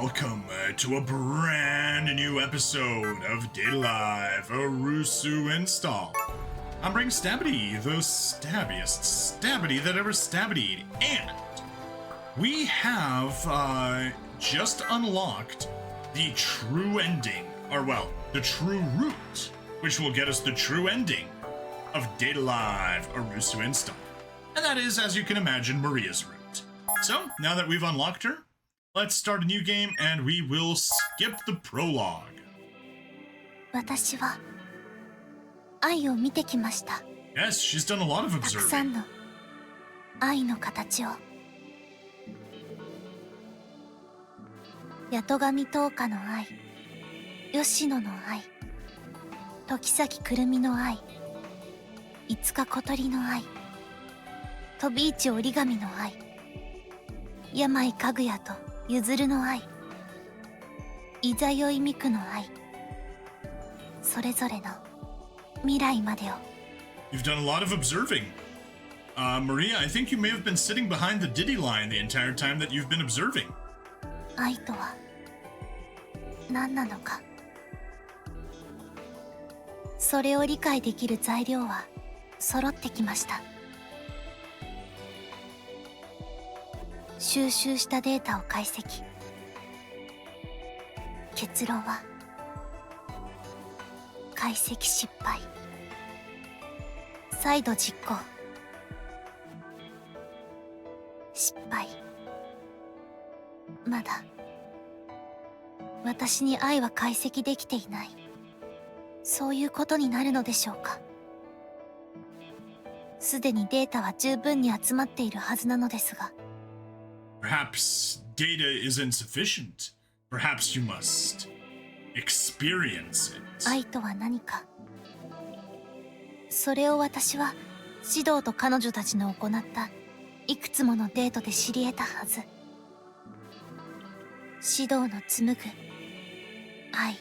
Welcome to a brand new episode of Data Live Arusu Install. I'm bringing Stabbity, the stabbiest stabbity that ever stabbityed, and we have just unlocked the true ending, or well, the true route, which will get us the true ending of Data Live Arusu Install. And that is, as you can imagine, Maria's route. So, now that we've unlocked her, let's start a new game and we will skip the prologue. 私は愛を見てきました。 Yes, she's done a lot of たくさん observing. の愛の形を。八戸上十日の愛、吉野の愛、時崎くるみの愛、五日小鳥の愛、飛市折り紙の愛、病かぐやとゆずるの愛、いざよいみくの愛、それぞれの未来までを。 You've done a lot of observing. Maria, I think you may have been sitting behind the Diddy line the entire time that you've been observing. 愛とは何なのか、それを理解できる材料は揃ってきました。収集したデータを解析。結論は解析失敗。再度実行。失敗。まだ私に愛は解析できていない。そういうことになるのでしょうか。すでにデータは十分に集まっているはずなのですが。 Perhaps data is insufficient. Perhaps you must experience it. 愛とは何か。それを私は指導と彼女たちの行ったいくつものデートで知り得たはず。指導の紡ぐ愛、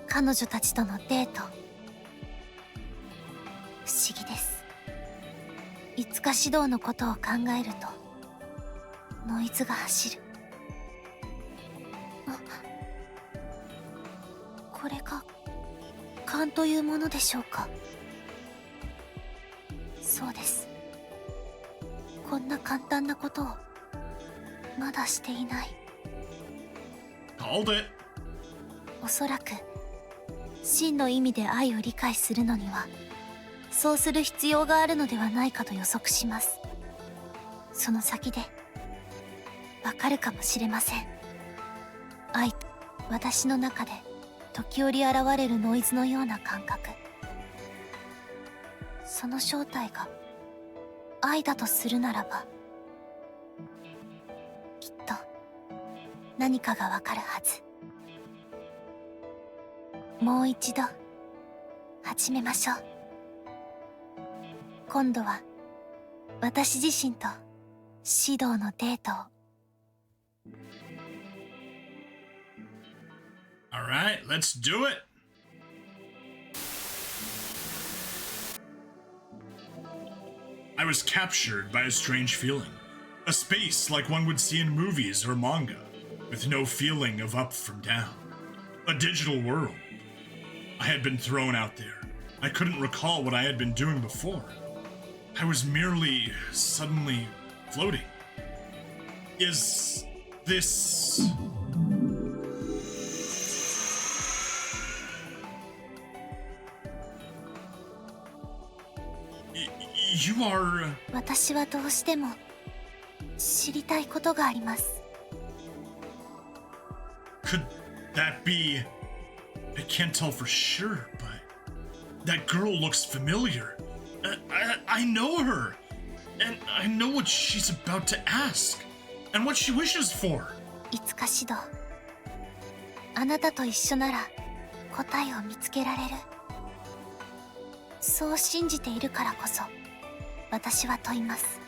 彼女たちとのデート。不思議です。いつか指導のことを考えるとノイズが走る。これが勘というものでしょうか。そうです。こんな簡単なことをまだしていない。 Called it. おそらく真の意味で愛を理解するのにはそうする必要があるのではないかと予測します。その先でわかるかもしれません。愛、私の中で時折現れるノイズのような感覚。その正体が愛だとするならば、きっと何かがわかるはず。もう一度始めましょう。今度は私自身と指導のデートを。 All right, let's do it. I was captured by a strange feeling. A space like one would see in movies or manga, with no feeling of up from down. A digital world. I had been thrown out there. I couldn't recall what I had been doing before. I was merely suddenly floating. Is this... You are... 私はどうしても知りたいことがあります。 Could that be... I can't tell for sure, but... That girl looks familiar. I know her. And I know what she's about to ask. And what she wishes for. いつか指導。あなたと一緒なら答えを見つけられる。そう信じているからこそ私は問います。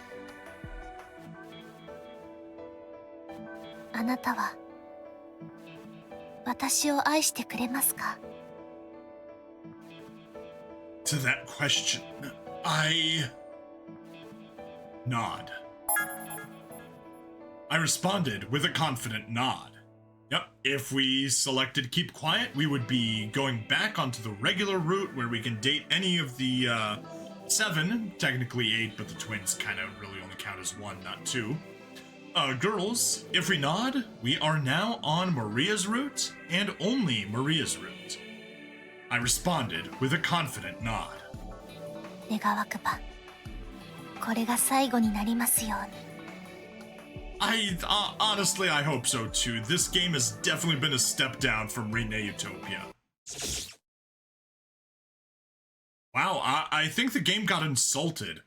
あなたは私を愛してくれますか？ To that question, I nod. I responded with a confident nod. Yep, if we selected keep quiet, we would be going back onto the regular route where we can date any of the 7, technically 8, but the twins kind of really only count as 1, not 2. Girls, if we nod, we are now on Maria's route, and only Maria's route. I responded with a confident nod. 願わくば、これが最後になりますように。Honestly, I hope so too. This game has definitely been a step down from Rinne Utopia. Wow, I think the game got insulted.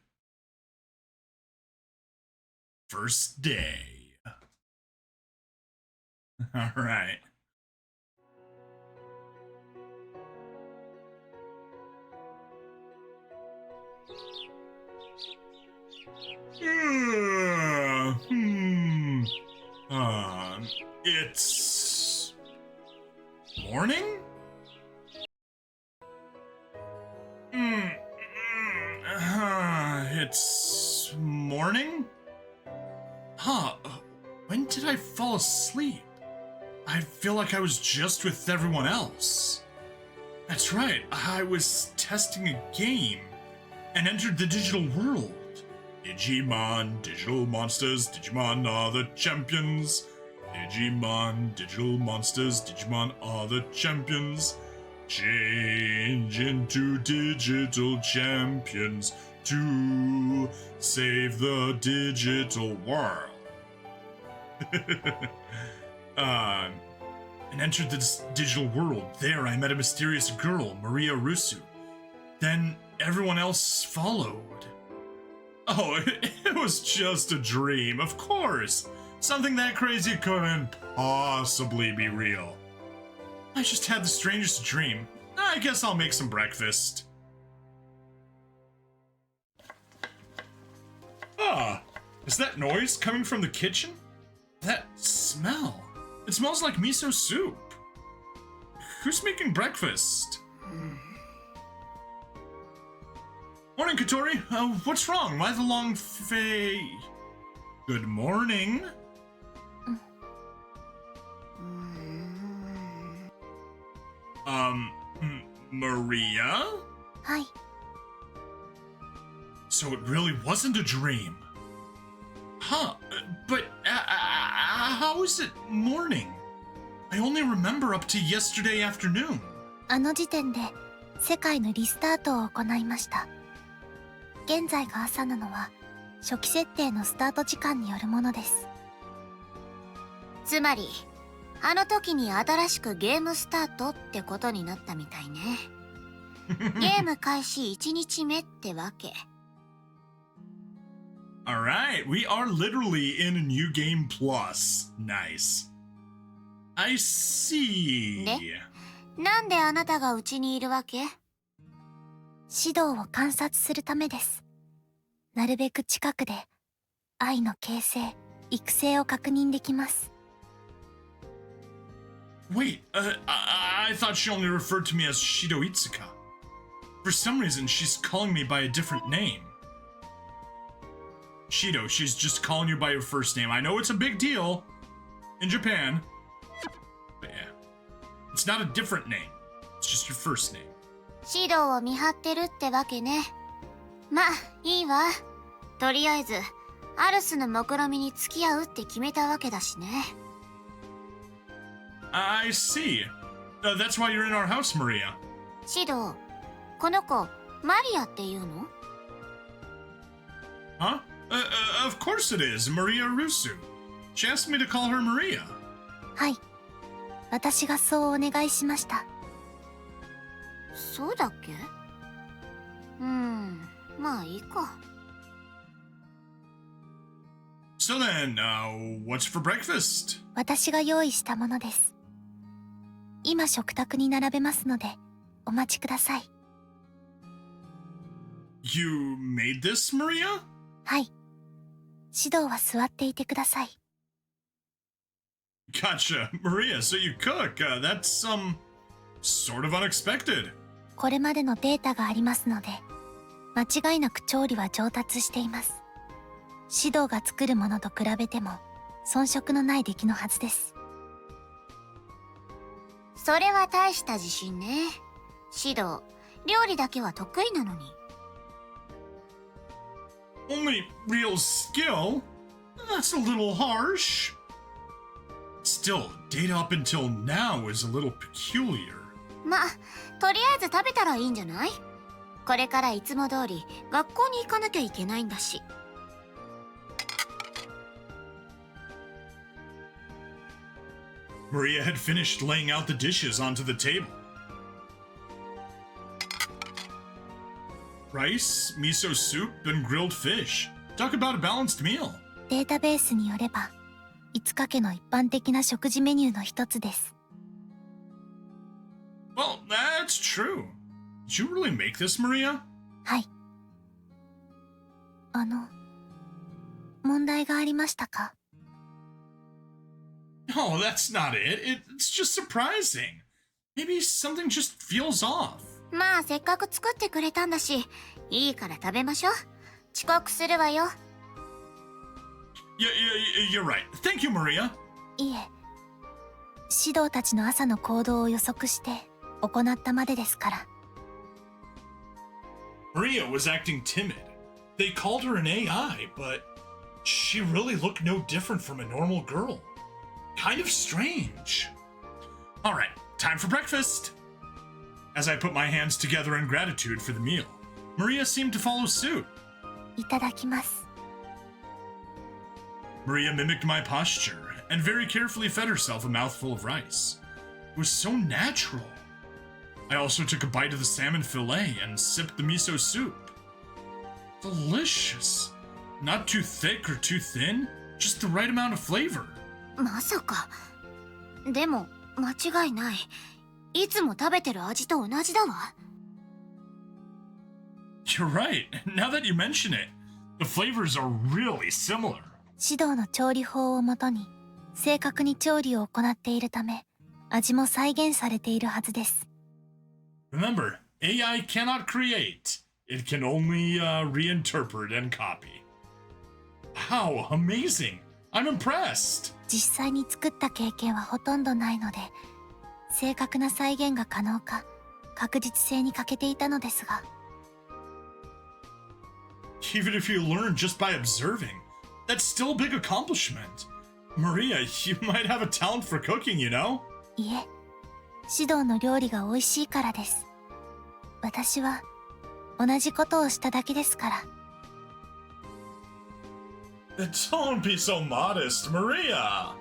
First day. Alright. It's morning? It's morning? Huh, when did I fall asleep? I feel like I was just with everyone else. That's right, I was testing a game and entered the digital world. Digimon, digital monsters, Digimon are the champions. Digimon, digital monsters, Digimon are the champions. Change into digital champions to save the digital world. And entered this digital world. There I met a mysterious girl, Maria Arusu. Then everyone else followed. Oh, it was just a dream, of course. Something that crazy couldn't possibly be real. I just had the strangest dream. I guess I'll make some breakfast. Ah, is that noise coming from the kitchen? That smell. It smells like miso soup. Who's making breakfast? Morning, Katori. What's wrong? Why the long face? Good morning. Maria? Hi. So it really wasn't a dream. Huh, but how is it morning? I only remember up to yesterday afternoon. あの時点で世界のリスタートを行いました。現在が朝なのは初期設定のスタート時間によるものです。つまりあの時に新しくゲームスタートってことになったみたいね。ゲーム開始1日目ってわけ。Alright, we are literally in a new game plus. Nice. I see. で、なんであなたがうちにいるわけ？指導を観察するためです。なるべく近くで愛の形成、育成を確認できます。Wait, I thought she only referred to me as Shido Itsuka. For some reason, she's calling me by a different name. Shido, she's just calling you by your first name. I know it's a big deal in Japan, but yeah. It's not a different name. It's just your first name. 指導を見張ってるってわけね。ま、いいわ。とりあえず、アルスの目論見に付き合うって決めたわけだしね。I see. That's why you're in our house, Maria. 指導、この子、マリアっていうの？ Huh? Of course it is, Maria Arusu. She asked me to call her Maria. はい。私がそうお願いしました。そうだっけ？まあいいか。So then, what's for breakfast? 私が用意したものです。今食卓に並べますので、お待ちください。You made this, Maria? はい。指導は座っていてください。Gotcha, Maria, so you cook. That's, sort of unexpected. これまでのデータがありますので、間違いなく調理は上達しています。指導が作るものと比べても、遜色のない出来のはずです。それは大した自信ね。指導、料理だけは得意なのに。Only real skill? That's a little harsh. Still, data up until now is a little peculiar. ま、とりあえず食べたらいいんじゃない？これからいつも通り学校に行かなきゃいけないんだし。Maria had finished laying out the dishes onto the table. Rice, miso soup, and grilled fish. Talk about a balanced meal. データベースによれば、5日家の一般的な食事メニューの一つです。Well, that's true. Did you really make this, Maria? はい。問題がありましたか？ Oh, that's not it. It's just surprising. Maybe something just feels off. まあせっかく作ってくれたんだし、いいから食べましょう。遅刻するわよ。You're right. Thank you, Maria. いえ、指導たちの朝の行動を予測して行ったまでですから。Maria was acting timid. They called her an AI, but she really looked no different from a normal girl. Kind of strange. All right, time for breakfast. As I put my hands together in gratitude for the meal, Maria seemed to follow suit. いただきます。Maria mimicked my posture and very carefully fed herself a mouthful of rice. It was so natural. I also took a bite of the salmon fillet and sipped the miso soup. Delicious. Not too thick or too thin, just the right amount of flavor. まさか。でも間違いない。いつも食べてる味と同じだわ。You're right. Now that you mention it, the flavors are really similar. 指導の調理法をもとに正確に調理を行っているため、味も再現されているはずです。Remember, AI cannot create. It can only reinterpret and copy. How amazing! I'm impressed! 実際に作った経験はほとんどないので、正確な再現が可能か確実性に欠けていたのですが。Even if you learn just by observing, that's still a big accomplishment. Maria, you might have a talent for cooking, you know? いえ、指導の料理が美味しいからです。私は同じことをしただけですから。Don't be so modest, Maria!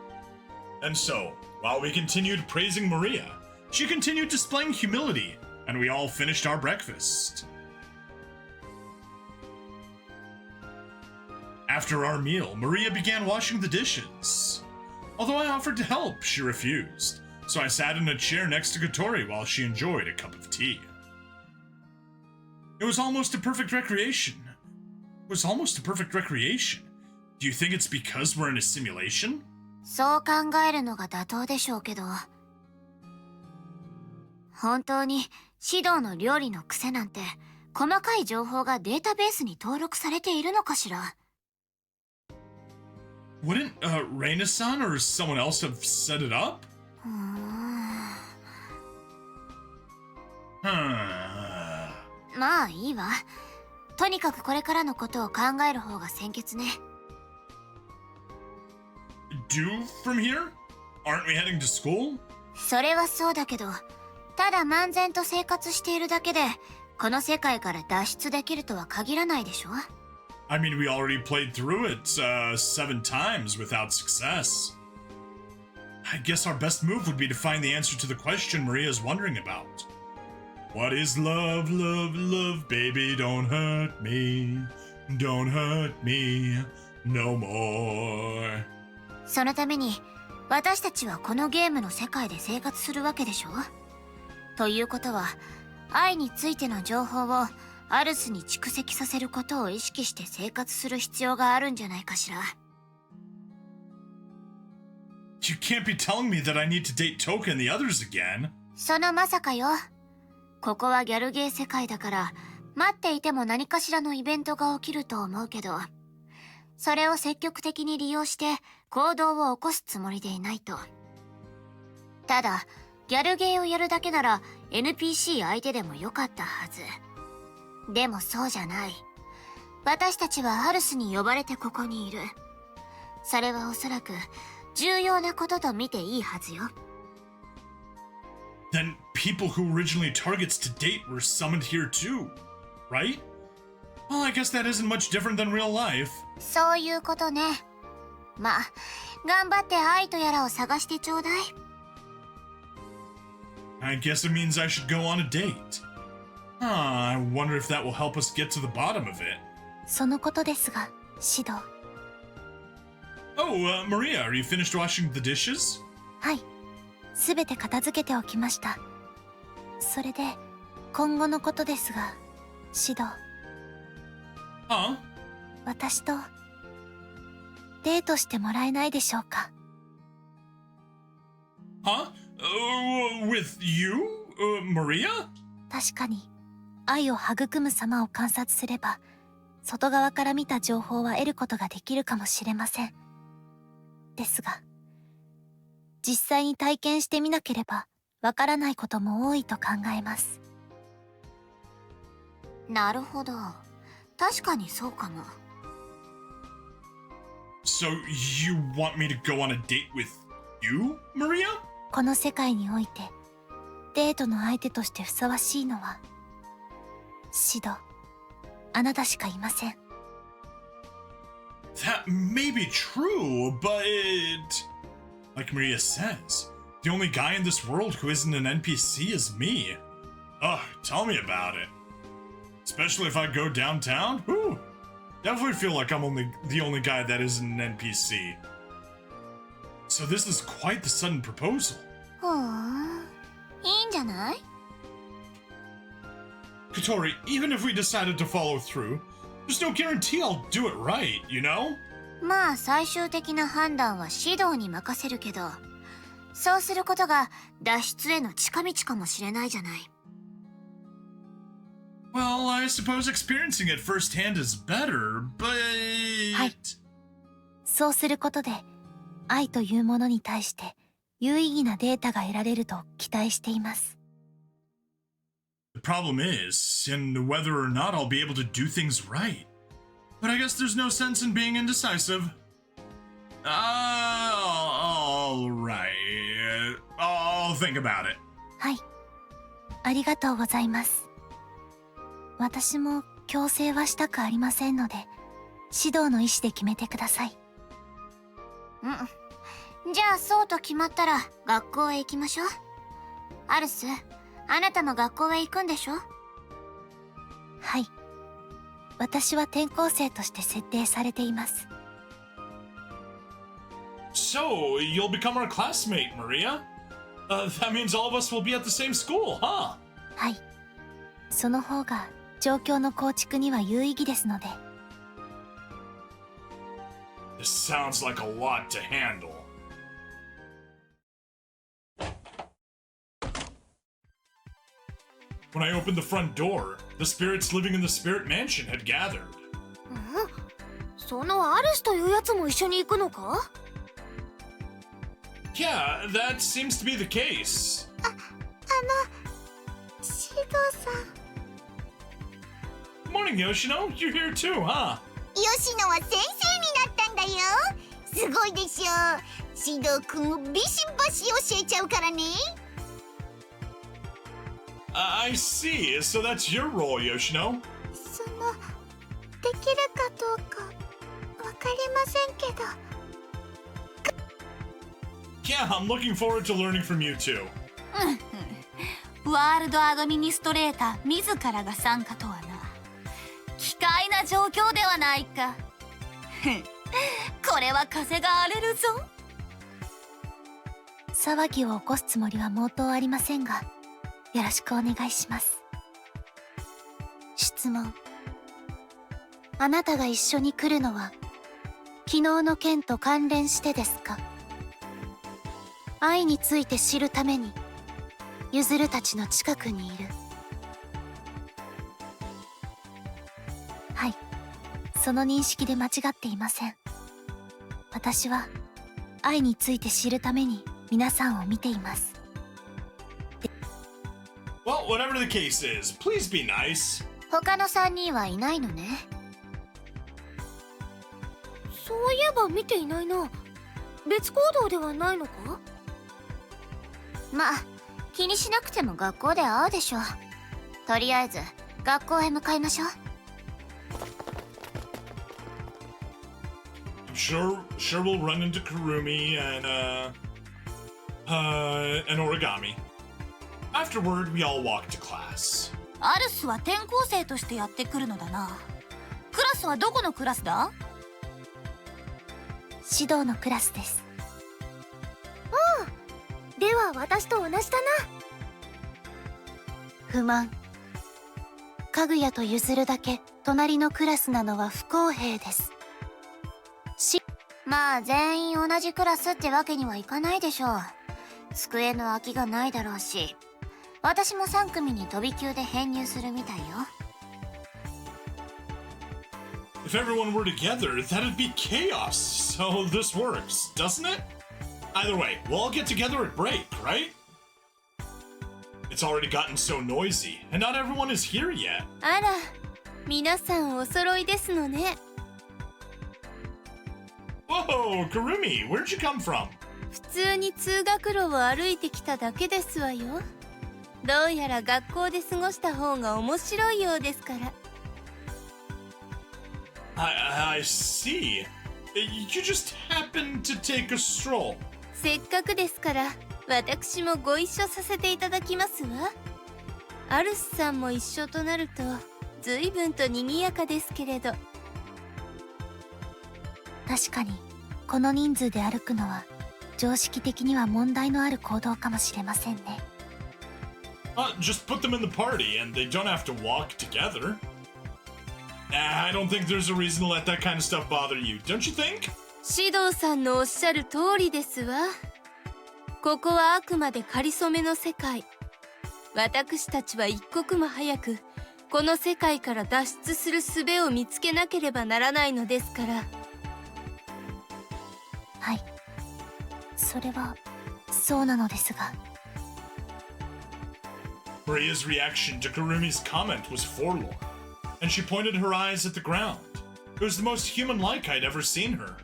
And so, while we continued praising Maria, she continued displaying humility, and we all finished our breakfast. After our meal, Maria began washing the dishes. Although I offered to help, she refused, so I sat in a chair next to Kotori while she enjoyed a cup of tea. It was almost a perfect recreation. Do you think it's because we're in a simulation? そう考えるのが妥当でしょうけど。本当に指導の料理の癖なんて細かい情報がデータベースに登録されているのかしら。Wouldn't Rinne-san or someone else have set it up? Huh. まあいいわ。とにかくこれからのことを考える方が先決ね。Do from here? Aren't we heading to school? それはそうだけど、ただ漫然と生活しているだけでこの世界から脱出できるとは限らないでしょ。I mean, we already played through it 7 times without success. I guess our best move would be to find the answer to the question Maria is wondering about. What is love, love, love, baby? Don't hurt me. Don't hurt me no more. そのために私たちはこのゲームの世界で生活するわけでしょ。ということは愛についての情報をアルスに蓄積させることを意識して生活する必要があるんじゃないかしら。You can't be telling me that I need to date Toka and the others again. そのまさかよ。ここはギャルゲー世界だから待っていても何かしらのイベントが起きると思うけど、それを積極的に利用して行動を起こすつもりでいないと。ただギャルゲーをやるだけなら NPC 相手でもよかったはず。でもそうじゃない。私たちはアルスに呼ばれてここにいる。それはおそらく重要なことと見ていいはずよ。Then people who originally targets to date were summoned here too, right? Well, I guess that isn't much different than real life. そういうことね。まあ、頑張って愛とやらを探してちょうだい。I guess it means I should go on a date. I wonder if that will help us get to the bottom of it. そのことですが、指導。Oh, Maria, are you finished washing the dishes? はい。すべて片付けておきました。それで、今後のことですが、指導。Huh? 私と、デートしてもらえないでしょうか。Huh? With you? Maria? 確かに、愛を育む様を観察すれば、外側から見た情報は得ることができるかもしれません。ですが、実際に体験してみなければ、わからないことも多いと考えます。なるほど。確かにそうかも。So you want me to go on a date with you, Maria? この世界において、デートの相手としてふさわしいのは、シド、あなたしかいません。That may be true, but like Maria says, the only guy in this world who isn't an NPC is me. Ugh, tell me about it. Especially if I go downtown. Whew. Definitely feel like I'm the only guy that isn't an NPC. So this is quite the sudden proposal. ほー、いいんじゃない？ Kotori, even if we decided to follow through, there's no guarantee I'll do it right, you know? まあ最終的な判断は指導に任せるけど、そうすることが脱出への近道かもしれないじゃない。Well, I suppose experiencing it firsthand is better, but... はい。そうすることで、愛というものに対して有意義なデータが得られると期待しています。The problem is, in whether or not I'll be able to do things right. But I guess there's no sense in being indecisive. Alright. I'll think about it. はい。ありがとうございます。私も強制はしたくありませんので、指導の意思で決めてください。うん。じゃあそうと決まったら学校へ行きましょう。アルス、あなたも学校へ行くんでしょ？はい。私は転校生として設定されています。So, you'll become our classmate, Maria? That means all of us will be at the same school, huh? はい。その方が状況の構築には有意義ですので。This sounds like a lot to handle. When I opened the front door, the spirits living in the spirit mansion had gathered. そのアルスというやつも一緒に行くのか？ Yeah, that seems to be the case. シドさん。Morning, Yoshino. You're here too, huh? 吉野は先生になったんだよ。すごいでしょ。シド君をビシバシ教えちゃうからね。I see. So that's your role, Yoshino. そのできるかどうかわかりませんけど。Yeah, I'm looking forward to learning from you too. ワールドアドミニストレーター自らが参加とはな。奇怪な状況ではないか。これは風が荒れるぞ。騒ぎを起こすつもりは毛頭ありませんが、よろしくお願いします。質問。あなたが一緒に来るのは、昨日の件と関連してですか？愛について知るために、ゆずるたちの近くにいる。はい、その認識で間違っていません。私は愛について知るために皆さんを見ています。Well, whatever the case is, please be nice. 他の3人はいないのね。そういえば見ていないな。別行動ではないのか？まあ気にしなくても学校で会うでしょう。とりあえず学校へ向かいましょう。I'm sure we'll run into Kurumi and Origami. Afterward, we all walk to class. アルスは転校生としてやってくるのだな。クラスはどこのクラスだ？指導のクラスです。では私と同じだな。不満。かぐやと譲るだけ隣のクラスなのは不公平です。まあ全員同じクラスってわけにはいかないでしょう。机の空きがないだろうし、私も3組に飛び級で編入するみたいよ。If everyone were together, that'd be chaos. So this works, doesn't it? Either way, we'll all get together at break, right? It's already gotten so noisy, and not everyone is here yet. あら、皆さんお揃いですのね。Whoa, Kurumi, where'd you come from? 普通に通学路を歩いてきただけですわよ。どうやら学校で過ごした方が面白いようですから。I see. You just happened to take a stroll. せっかくですから私もご一緒させていただきますわ。アルスさんも一緒となると随分と賑やかですけれど。確かにこの人数で歩くのは常識的には問題のある行動かもしれませんね。Just put them in the party and they don't have to walk together. I don't think there's a reason to let that kind of stuff bother you, don't you think? 指導さんのおっしゃる通りですわ。ここはあくまで仮初めの世界。私たちは一刻も早くこの世界から脱出する術を見つけなければならないのですから。はい、それはそうなのですが。Maria's reaction to Kurumi's comment was forlorn, and she pointed her eyes at the ground. It was the most human-like I'd ever seen her.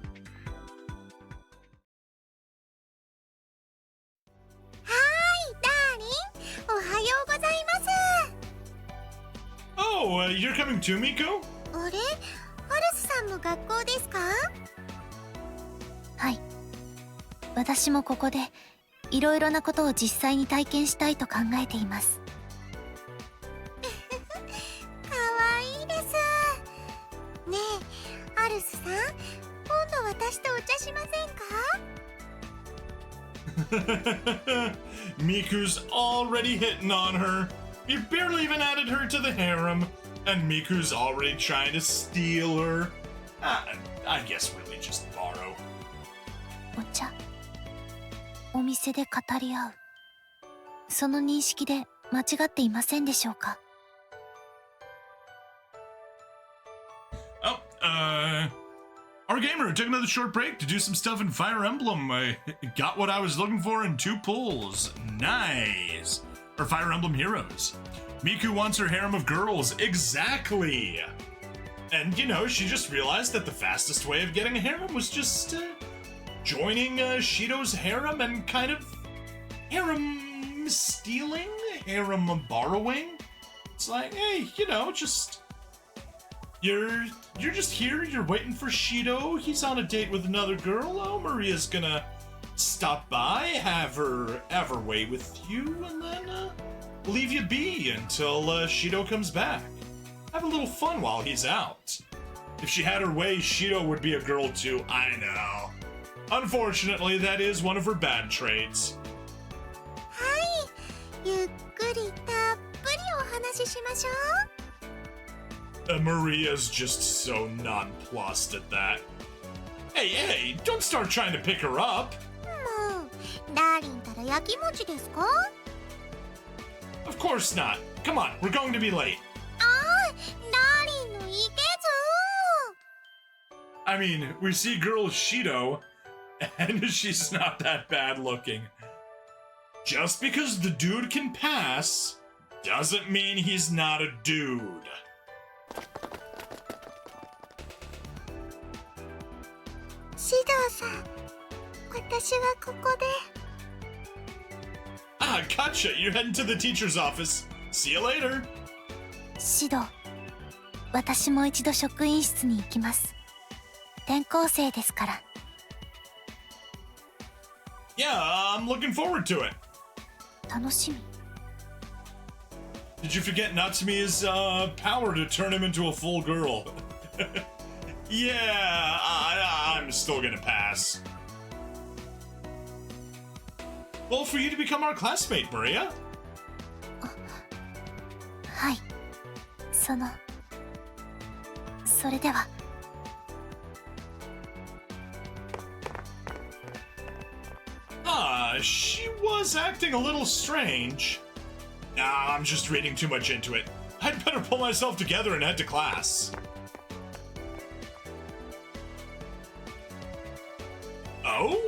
ダーリン、おはようございます。 Oh, you're coming too, Miko? あれ、アルスさんも学校ですか？はい、私もここでいろいろなことを実際に体験したいと考えています。かわいいです。ねえ、アルスさん、今度私とお茶しませんか？ Miku's already hitting on her. You barely even added her to the harem, and Miku's already trying to steal her. I guess really just borrow. お茶、お店で語り合う。その認識で間違っていませんでしょうか？ Oh, our gamer took another short break to do some stuff in Fire Emblem. I got what I was looking for in 2 pulls. Nice. Or Fire Emblem Heroes. Miku wants her harem of girls. Exactly. And, you know, she just realized that the fastest way of getting a harem was just joining Shido's harem and kind of harem stealing, harem borrowing. It's like, hey, you know, just... You're just here, you're waiting for Shido, he's on a date with another girl, oh, Maria's gonna stop by, have her way with you, and then leave you be until Shido comes back. Have a little fun while he's out. If she had her way, Shido would be a girl too, I know. Unfortunately, that is one of her bad traits. はい、ゆっくりたっぷりお話ししましょう。Maria's just so nonplussed at that. Hey, don't start trying to pick her up. もう、ダーリンたら焼きもちですか？ Of course not. Come on, we're going to be late. ダーリンのいけず。I mean, we see girl Shido, and she's not that bad looking. Just because the dude can pass, doesn't mean he's not a dude. Shido-san, 私はここで。Ah, gotcha. You're heading to the teacher's office. See you later. シド、私も一度職員室に行きます。転校生ですから。Yeah, I'm looking forward to it. 楽しみ。Did you forget Natsumi's power to turn him into a full girl? Yeah, I'm still gonna pass. Well, for you to become our classmate, Maria. はい。それでは。She was acting a little strange. Nah, I'm just reading too much into it. I'd better pull myself together and head to class. Oh?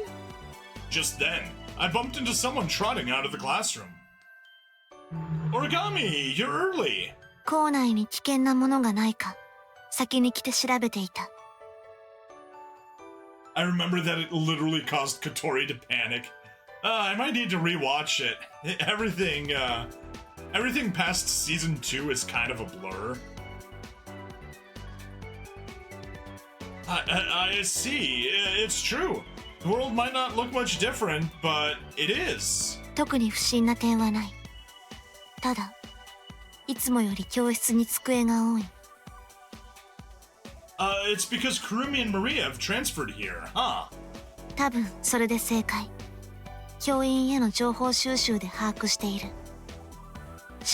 Just then, I bumped into someone trotting out of the classroom. Origami, you're early. 校内に危険なものがないか、先に来て調べていた。I remember that it literally caused Kotori to panic. I might need to rewatch it. Everything past season 2 is kind of a blur. I see. It's true. The world might not look much different, but it is. 特に不審な点はない。ただ、いつもより教室に机が多い。It's because Kurumi and Maria have transferred here, huh? 多分それで正解。教員への情報収集で把握している。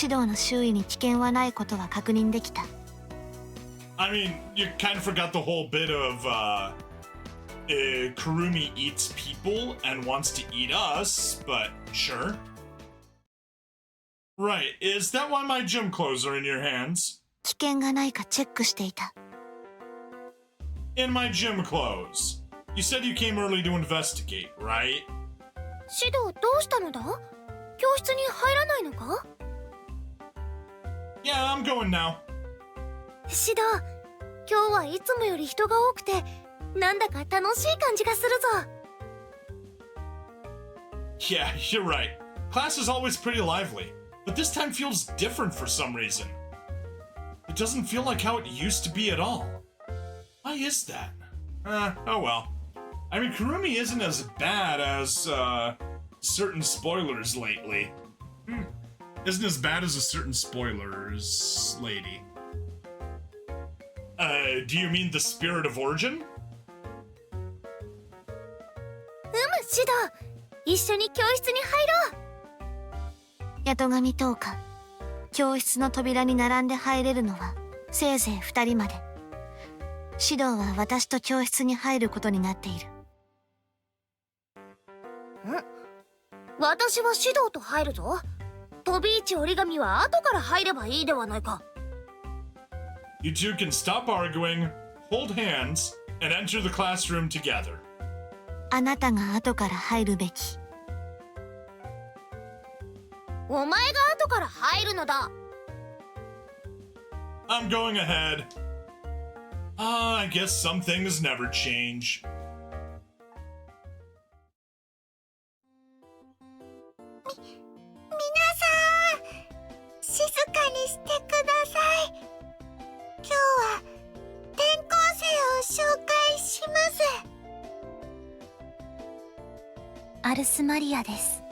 指導の周囲に危険はないことは確認できた。I mean, you kind of forgot the whole bit of, Kurumi eats people and wants to eat us, but sure. Right, is that why my gym clothes are in your hands? 危険がないかチェックしていた。In my gym clothes. You said you came early to investigate, right? シド、どうしたのだ？教室に入らないのか？ Yeah, I'm going now. シド、今日はいつもより人が多くて、なんだか楽しい感じがするぞ。Yeah, you're right. Class is always pretty lively, but this time feels different for some reason. It doesn't feel like how it used to be at all. Why is that? Oh well. I mean, Kurumi isn't as bad as, certain spoilers lately. Isn't as bad as a certain spoilers lady. Do you mean the Spirit of Origin? シド、一緒に教室に入ろう。八戸神10日、教室の扉に並んで入れるのはせいぜい2人まで。指導は私と教室に入ることになっている。私は指導と入るぞ。飛び市折り紙は後から入ればいいではないか。You two can stop arguing, hold hands, and enter the classroom together. あなたが後から入るべき。お前が後から入るのだ。I'm going ahead. I guess some things never change. 皆さん、静かにしてください。今日は転校生を紹介します。アルスマリアです。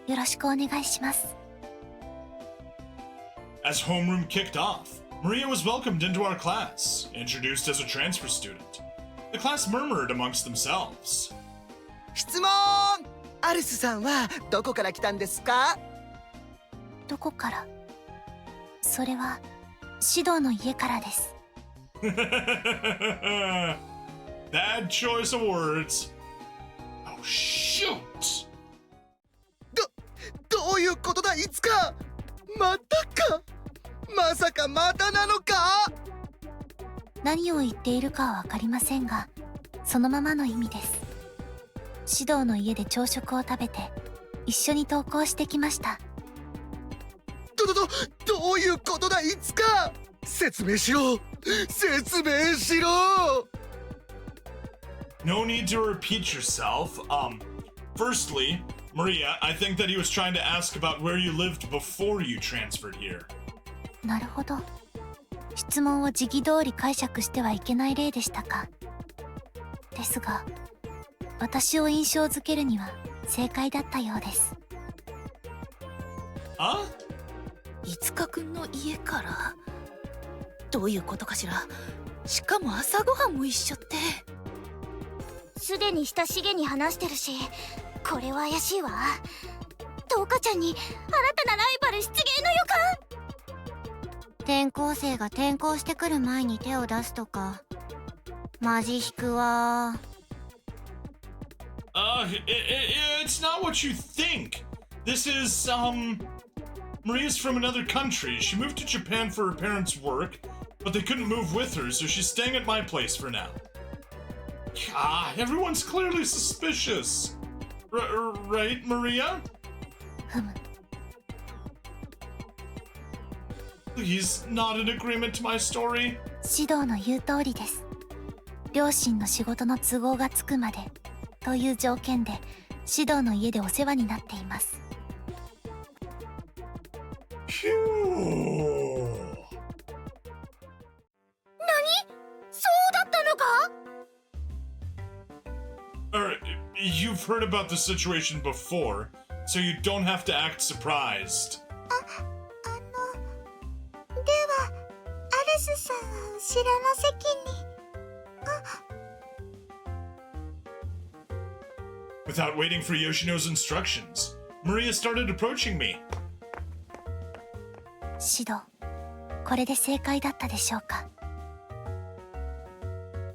よろしくお願いします。As homeroom kicked off, Maria was welcomed into our class, introduced as a transfer student. The class murmured amongst themselves. 質問！アルスさんはどこから来たんですか？どこから？それは指導の家からです。Bad choice of words. Oh shoot! どういうことだいつか？またか？まさかまたなのか？何を言っているかはわかりませんが、そのままの意味です。指導の家で朝食を食べて一緒に登校してきました。どういうことだいつか説明しろ説明しろ No need to repeat yourself. Firstly, Maria, I think that he was trying to ask about where you lived before you transferred here. なるほど。質問を時期通り解釈してはいけない例でしたか。ですが、私を印象づけるには正解だったようです。あ？いつかくんの家から？どういうことかしら。しかも朝ごはんも一緒って。すでに親しげに話してるし、これは怪しいわ。トウカちゃんに新たなライバル出現の予感。転校生が転校してくる前に手を出すとか、マジ引くわ。It's not what you think. This is, Maria's from another country. She moved to Japan for her parents' work, but they couldn't move with her, so she's staying at my place for now. Everyone's clearly suspicious. Right, Maria? ふむ。 He's not in agreement to my story. 指導の言う通りです。両親の仕事の都合がつくまでという条件で指導の家でお世話になっています。そうだったのか？ You've heard about the situation before, so you don't have to act surprised. ではアルスさんは後ろの席に。 Without waiting for Yoshino's instructions, Maria started approaching me. 指導、これで正解だったでしょうか。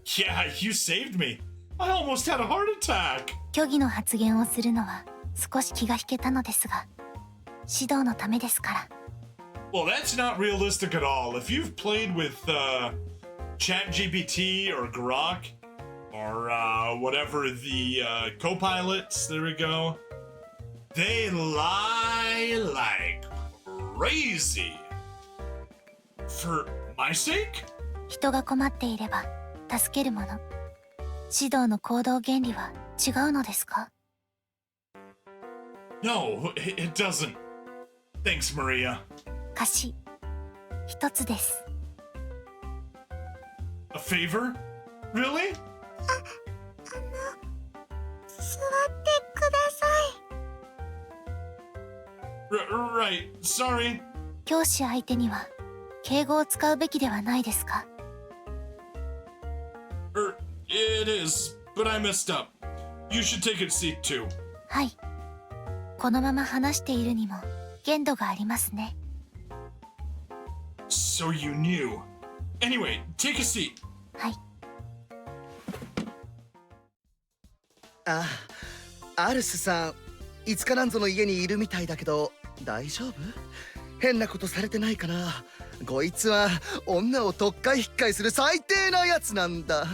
Yeah, you saved me. I almost had a heart attack. 虚偽の発言をするのは少し気が引けたのですが、指導のためですから。 Well, that's not realistic at all. If you've played with ChatGPT or Grok or whatever the co-pilots, there we go. They lie like crazy. For my sake? 人が困っていれば助けるもの。指導の行動原理は違うのですか？ No, it doesn't. Thanks, Maria. 貸し一つです。 A favor? Really? 座ってください。 Right, sorry. 教師相手には敬語を使うべきではないですか？ It is, but I messed up. You should take a seat too. はい。このまま話しているにも限度がありますね。 So you knew. Anyway, take a seat. はい。アルスさん、いつかなんぞの家にいるみたいだけど大丈夫？変なことされてないかな？こいつは女を特会引っかいする最低なやつなんだ。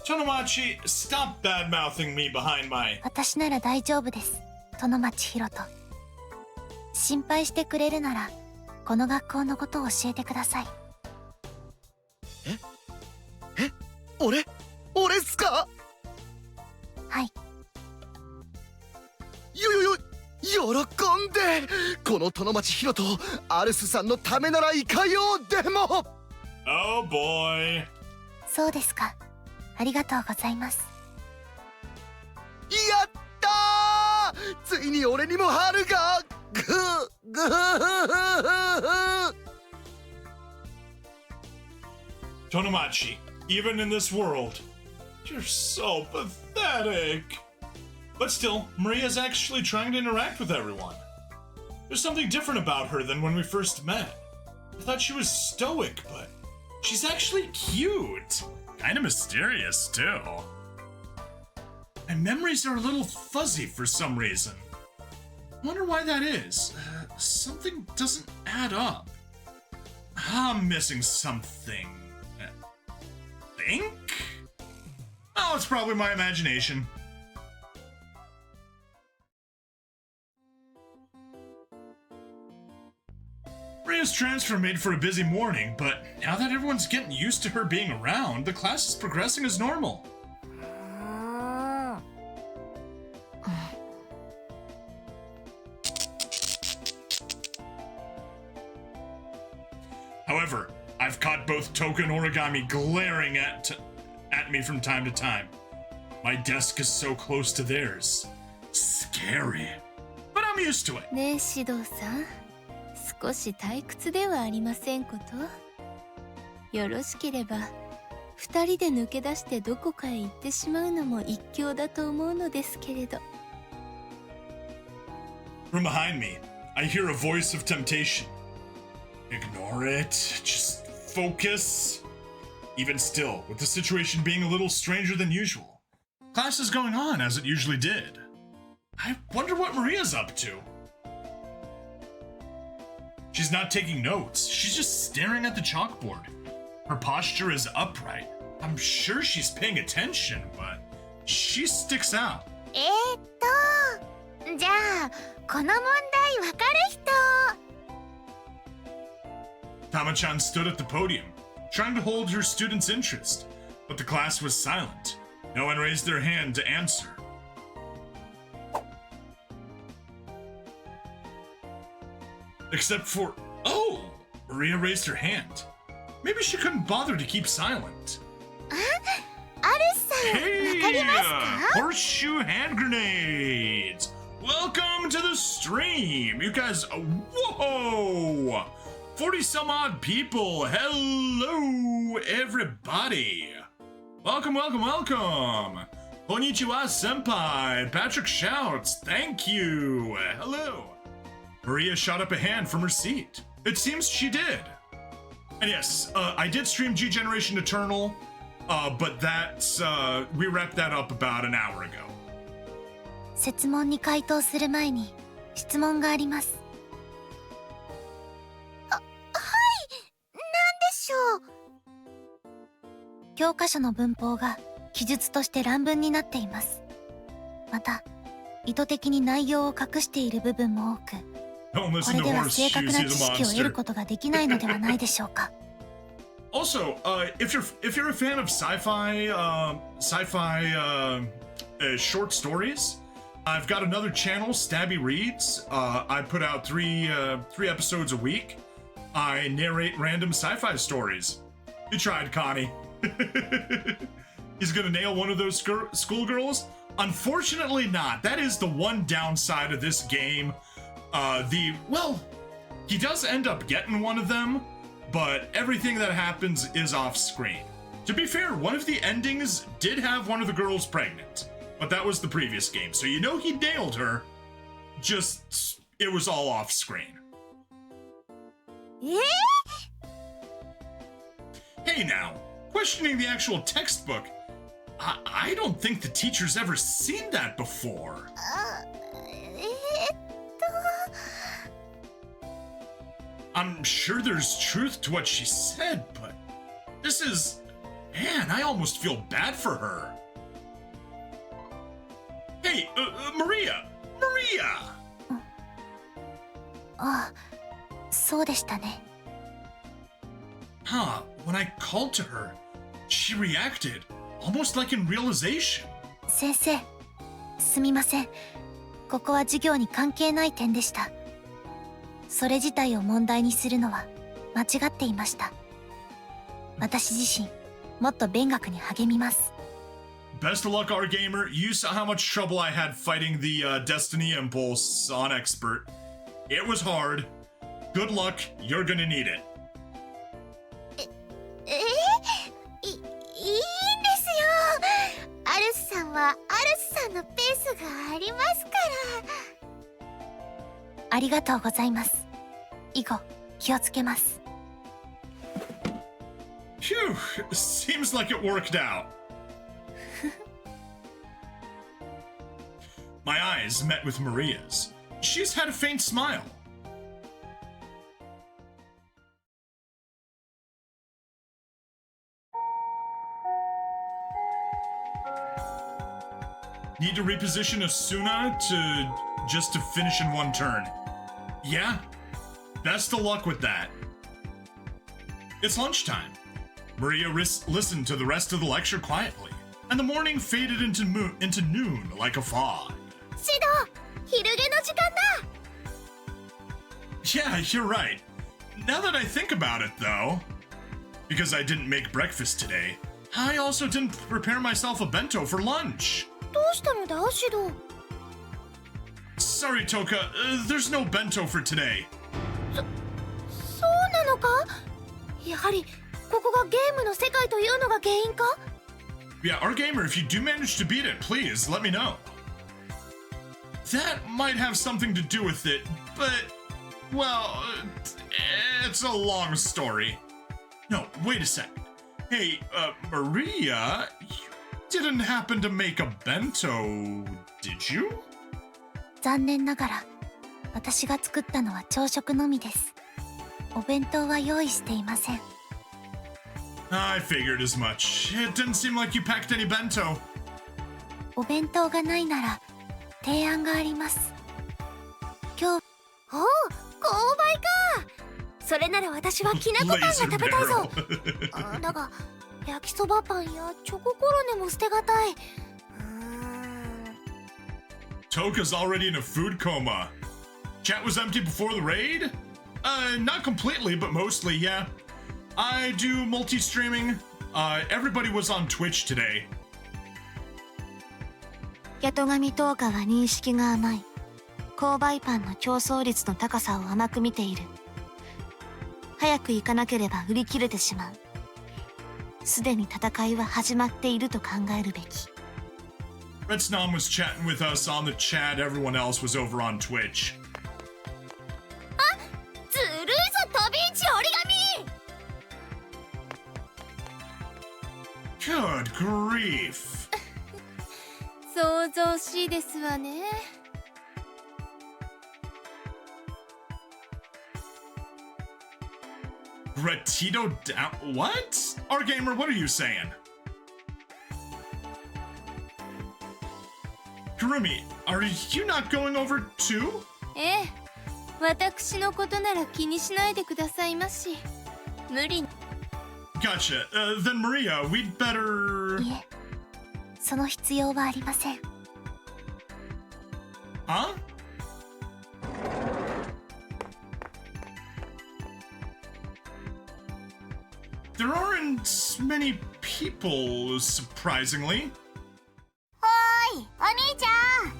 Tonomachi, stop bad-mouthing me behind my... 私なら大丈夫です、殿町ひろと。心配してくれるならこの学校のことを教えてください。俺っすか？はい。喜んでこの殿町ひろとアルスさんのためならいかようでも。 Oh boy. そうですか。ありがとうございます。やったー！ついに俺にも春がTonomachi, even in this world, you're so pathetic. But still, Maria's actually trying to interact with everyone. There's something different about her than when we first met. I thought she was stoic, but she's actually cute. Kinda mysterious, too. My memories are a little fuzzy for some reason. I wonder why that is. Something doesn't add up. I'm missing something. think? Oh, it's probably my imagination. Maria's transfer made for a busy morning, but now that everyone's getting used to her being around, the class is progressing as normal. However, I've caught both Toka and Origami glaring at me from time to time. My desk is so close to theirs. Scary. But I'm used to it. ねえ指導さん、少し退屈ではありませんこと。よろしければ二人で抜け出してどこかへ行ってしまうのも一興だと思うのですけれど。From behind me, I hear a voice of temptation. Ignore it. Just focus. Even still, with the situation being a little stranger than usual, class is going on as it usually did. I wonder what Maria's up to. She's not taking notes. She's just staring at the chalkboard. Her posture is upright. I'm sure she's paying attention, but she sticks out. じゃあこの問題わかる人。Tama-chan stood at the podium, trying to hold her students' interest, but the class was silent. No one raised their hand to answer. Except for... Oh! Maria raised her hand. Maybe she couldn't bother to keep silent. アルさん、わかりますか？ Horseshoe hand grenades! Welcome to the stream! You guys... Whoa! 40 some odd people! Hello, everybody! Welcome, welcome, welcome! Konnichiwa, senpai! Patrick shouts, thank you! Hello! Maria shot up a hand from her seat. It seems she did. And yes, I did stream G Generation Eternal, but that's, we wrapped that up about an hour ago. 設問に回答する前に質問があります。教科書の文法が記述として乱文になっています。また、意図的に内容を隠している部分も多く、これでは正確な知識を得ることができないのではないでしょうか。Also, if you're a fan of sci-fi short stories, I've got another channel, Stabby Reads. I put out three episodes a week. I narrate random sci-fi stories. You tried, Connie. He's gonna nail one of those schoolgirls? Unfortunately not. That is the one downside of this game. Well, he does end up getting one of them, but everything that happens is off screen. To be fair, one of the endings did have one of the girls pregnant, but that was the previous game, so you know he nailed her. Just, it was all off screen. Hey now, questioning the actual textbook, I don't think the teacher's ever seen that before. I'm sure there's truth to what she said, but this is... Man, I almost feel bad for her. Hey, Maria! Maria! ああ、そうでしたね。Huh, when I called to her, she reacted, almost like in realization. 先生、すみません。ここは授業に関係ない点でした。それ自体を問題にするのは間違っていました。私自身、もっと勉学に励みます。Best of luck, R-Gamer. You saw how much trouble I had fighting the Destiny Impulse on Expert. It was hard. Good luck. You're gonna need it. いいんですよ。アルスさんはアルスさんのペースがありますから。ありがとうございます。以後、気をつけます。Phew, seems like it worked out. My eyes met with Maria's. She's had a faint smile. need to reposition Asuna just to finish in one turn. Yeah, best of luck with that. It's lunchtime. Maria listened to the rest of the lecture quietly, and the morning faded into noon like a fog. シド、昼寝の時間だ。 Yeah, you're right. Now that I think about it, though, because I didn't make breakfast today, I also didn't prepare myself a bento for lunch. どうしたのだ、シド。 Sorry, Toka, there's no bento for today. そうなのか？やはりここがゲームの世界というのが原因か？ Yeah, our gamer, if you do manage to beat it, please let me know. That might have something to do with it, but, well, it's a long story. No, wait a sec. Hey, Maria, you didn't happen to make a bento, did you? 残念ながら私が作ったのは朝食のみです。お弁当は用意していません。 I figured as much. It didn't seem like you packed any bento. お弁当がないなら提案があります。今日、おう、購買か。それなら私はきなこパンが食べたいぞ。だが焼きそばパンやチョココロネも捨てがたい。Toka's already in a food coma. Chat was empty before the raid? Not completely, but mostly, yeah. I do multi-streaming. Everybody was on Twitch today. 八戸神10日は認識が甘い。購買パンの競争率の高さを甘く見ている。早く行かなければ売り切れてしまう。すでに戦いは始まっていると考えるべき。Redsnom was chatting with us on the chat. Everyone else was over on Twitch. あ、ずるいぞ飛び地折り紙。 Good grief. 想像しいですわね。Gratito down. What? Our gamer, what are you saying? Kurumi, are you not going over too? ええ、私のことなら気にしないでくださいまし。無理。 Gotcha. Then Maria, we'd better. いえ、その必要はありません。 Huh? There aren't many people, surprisingly. おーい、お兄ちゃん。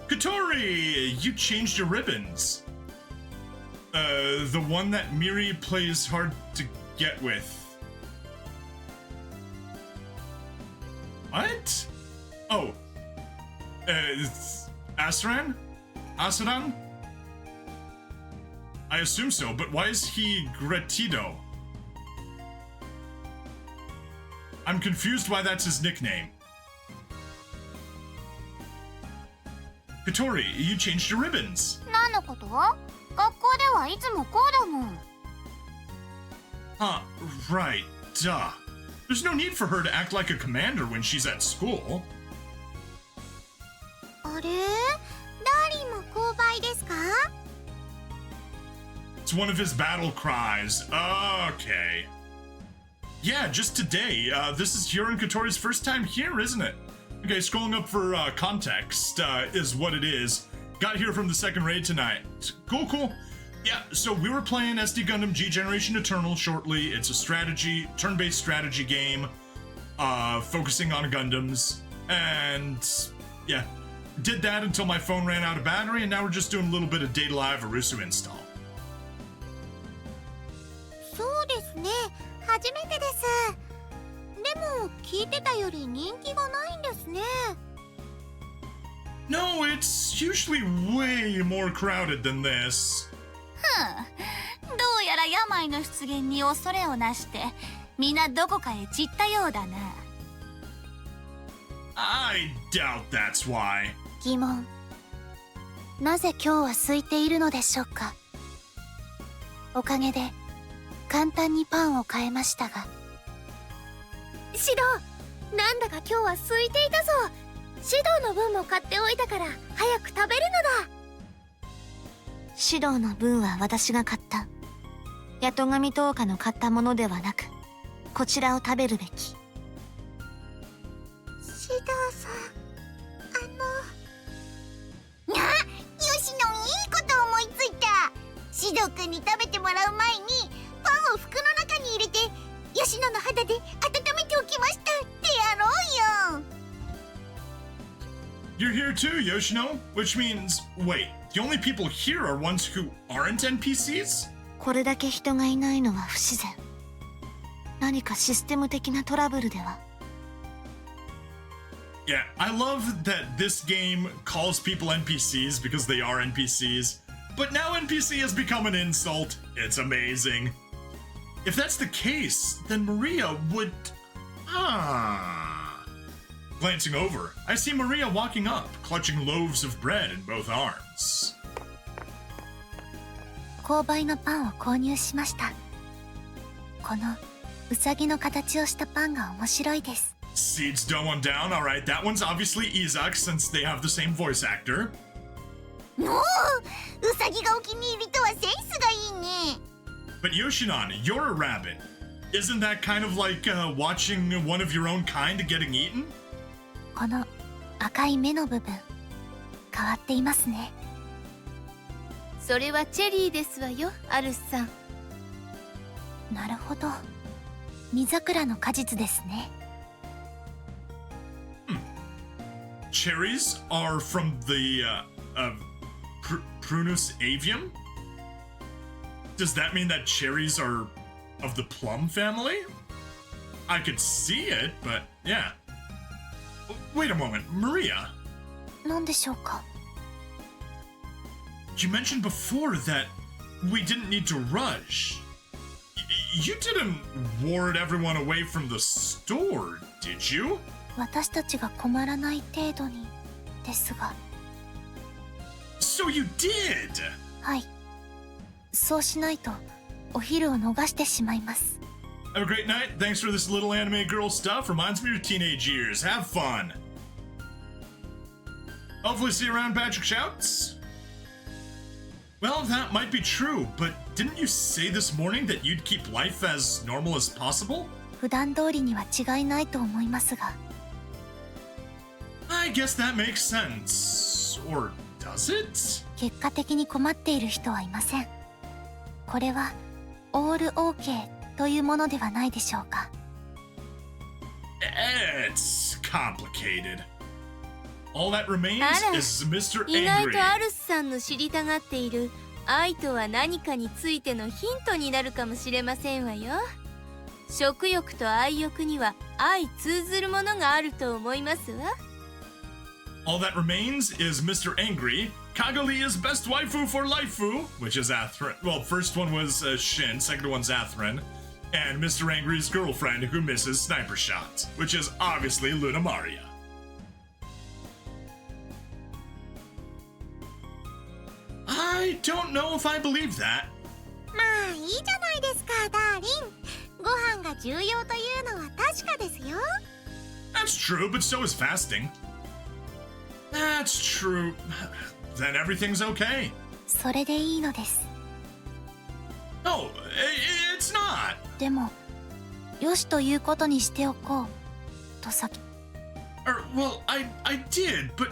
Katori, you changed your ribbons. The one that Miri plays hard to get with. What? Oh. Asaran? Asaran? I assume so, but why is he Gratito? I'm confused why that's his nickname. Katori, you changed your ribbons. 何のこと？学校ではいつもこうだもん。 Huh, right, duh. There's no need for her to act like a commander when she's at school. あれ？ダーリンも購買ですか？ It's one of his battle cries. Okay. Yeah, just today. This is Hiro and Katori's first time here, isn't it? Okay, scrolling up for context is what it is. Got here from the second raid tonight. Cool, cool. Yeah, so we were playing SD Gundam G Generation Eternal shortly. It's a strategy, turn-based strategy game, focusing on Gundams. And yeah, did that until my phone ran out of battery, and now we're just doing a little bit of Data Live Arusu Install. そうですね。初めてです。でも聞いてたより人気がないんですね。 No, it's usually way more crowded than this. どうやら病の出現に恐れをなして皆どこかへ散ったようだな。 I doubt that's why. 疑問。なぜ今日は空いているのでしょうか。おかげで簡単にパンを買えましたが。シド、なんだか今日は空いていたぞ。指導の分も買っておいたから早く食べるのだ。指導の分は私が買った。八戸神10日の買ったものではなく、こちらを食べるべき。指導さん、吉野いいこと思いついた。指導くんに食べてもらう前にパンを服の中に入れて吉野の肌で温めておきましたってやろうよ。 You're here too, Yoshino? Which means, wait, the only people here are ones who aren't NPCs? これだけ人がいないのは不自然。何かシステム的なトラブルでは。Yeah, I love that this game calls people NPCs because they are NPCs, but now NPC has become an insult. It's amazing. If that's the case, then Maria would... Glancing over, I see Maria walking up, clutching loaves of bread in both arms. 購買のパンを購入しました。このウサギの形をしたパンが面白いです。Seeds going down, alright, that one's obviously Izak since they have the same voice actor. おお、ウサギがお気に入りとはセンスがいいね。 But Yoshinan, you're a rabbit. Isn't that kind of like watching one of your own kind getting eaten? この赤い目の部分、変わっていますね。それはチェリーですわよ、アルスさん。なるほど。実桜の果実ですね。Cherries are from the Prunus avium? Does that mean that cherries are of the plum family? I could see it, but yeah. Wait a moment, Maria. 何でしょうか。You mentioned before that we didn't need to rush. You didn't ward everyone away from the store, did you? 私たちが困らない程度にですが。So you did! はい。そうしないとお昼を逃してしまいます。Have a great night. Thanks for this little anime girl stuff. Reminds me of your teenage years. Have fun. Hopefully see you around Patrick Shouts. Well, that might be true, but didn't you say this morning that you'd keep life as normal as possible? 普段通りには違いないと思いますが。I guess that makes sense. Or does it? 結果的に困っている人はいません。これはオールオーケーというものではないでしょうか。It's complicated. All that remains あら、 is Mr. 意外 Angry. とアルスさんの知りたがっている愛とは何かについてのヒントになるかもしれませんわよ。食欲と愛欲には相通ずるものがあると思いますわ。All that remains is Mr. Angry, Kagalia's best waifu for laifu, which is Atherin. Well, first one was Shin, second one's Atherin, and Mr. Angry's girlfriend who misses sniper shots, which is obviously Luna Maria. I don't know if I believe that. まあいいじゃないですか、ダーリン。ご飯が重要というのは確かですよ。 That's true, but so is fasting. That's true. Then everyth's okay. それでいいのです。 No, it's not. でも、よしということにしておこうと先。Well, I did, but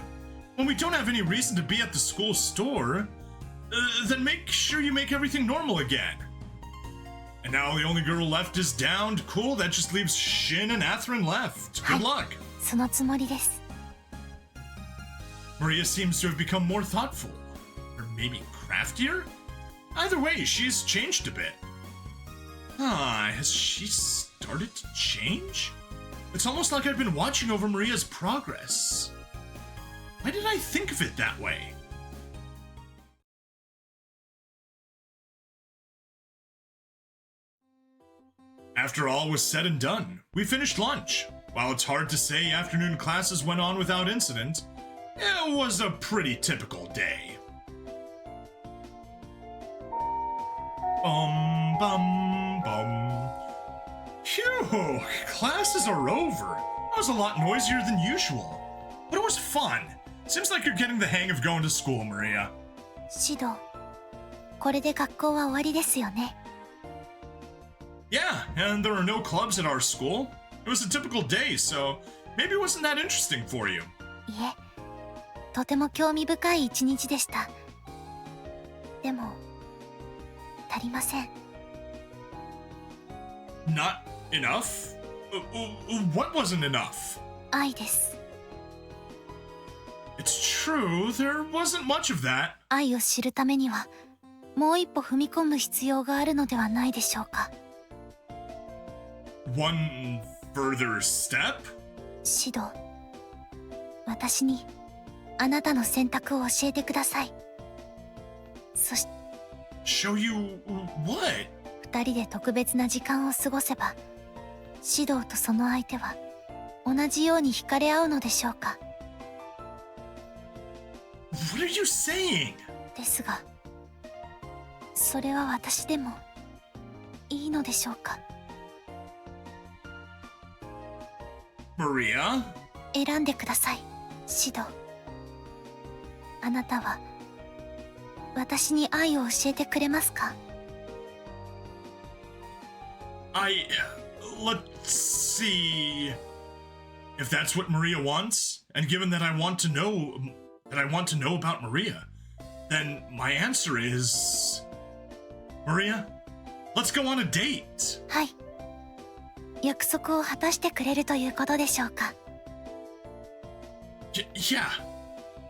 when we don't have any reason to be at the school store, then make sure you make everything normal again. And now the only girl left is downed. Cool, that just leaves Shin and Atherin left. Good luck. そのつもりです。 Maria seems to have become more thoughtful. Or maybe craftier? Either way, she's changed a bit. Has she started to change? It's almost like I've been watching over Maria's progress. Why did I think of it that way? After all was said and done, we finished lunch. While it's hard to say afternoon classes went on without incident, it was a pretty typical day. Bum. Phew, classes are over. That was a lot noisier than usual. But it was fun. Seems like you're getting the hang of going to school, Maria. 指導、これで学校は終わりですよね。Yeah, and there are no clubs at our school. It was a typical day, so maybe it wasn't that interesting for you. いえ、とても興味深い一日でした。でも、足りません。Not enough? What wasn't enough? 愛です。It's true, there wasn't much of that. 愛を知るためには、もう一歩踏み込む必要があるのではないでしょうか。One further step? 指導、私にあなたの選択を教えてください。そして Show you what? 二人で特別な時間を過ごせば、指導とその相手は同じように惹かれ合うのでしょうか。 What are you saying? ですが、それは私でもいいのでしょうか。Maria? 選んでください、指導。あなたは私に愛を教えてくれますか？ Let's see. If that's what Maria wants, and given that I want to know about Maria, then my answer is Maria, let's go on a date. はい。約束を果たしてくれるということでしょうか。Yeah.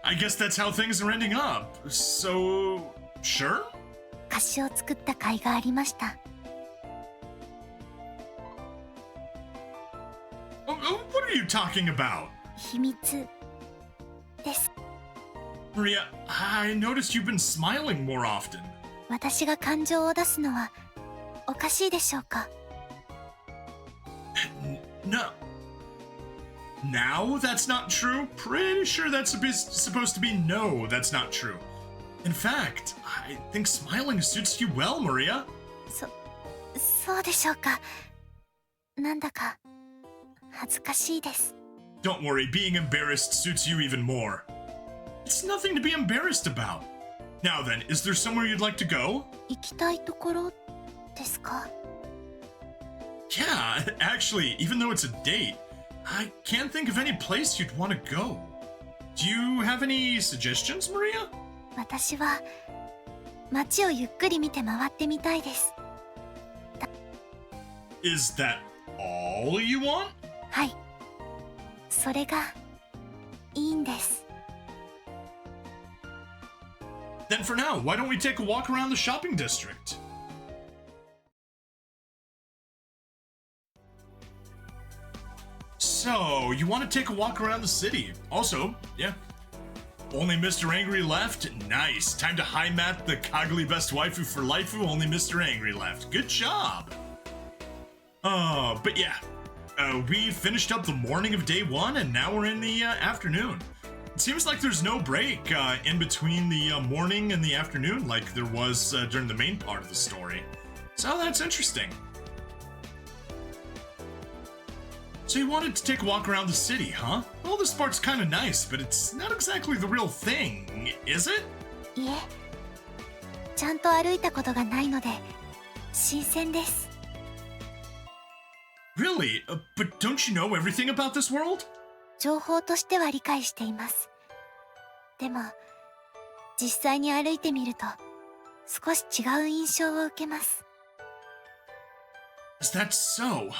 I guess that's how things are ending up. So, sure? 歌詞を作った甲斐がありました。What are you talking about? 秘密です。Maria, I noticed you've been smiling more often. 私が感情を出すのはおかしいでしょうか。No. Now that's not true? Pretty sure that's supposed to be no, that's not true. In fact, I think smiling suits you well, Maria. そうでしょうか。なんだか恥ずかしいです。Don't worry, being embarrassed suits you even more. It's nothing to be embarrassed about. Now then, is there somewhere you'd like to go? 行きたいところですか？ Yeah, actually, even though it's a date, I can't think of any place you'd want to go. Do you have any suggestions, Maria? 私は街をゆっくり見て回ってみたいです。Is that all you want? はい。それがいいんです。Then for now, why don't we take a walk around the shopping district? So, you want to take a walk around the city. Also, yeah. Only Mr. Angry left? Nice. Time to high mat the Kagli best waifu for laifu. Only Mr. Angry left. Good job. But yeah. We finished up the morning of day one, and now we're in the afternoon. It seems like there's no break in between the morning and the afternoon like there was during the main part of the story. So that's interesting. So you wanted to take a walk around the city, huh? Well, this part's kind of nice, but it's not exactly the real thing, is it? いえ、ちゃんと歩いたことがないので新鮮です。Really? But don't you know everything about this world? 情報としては理解しています。でも実際に歩いてみると少し違う印象を受けます。 Is that so?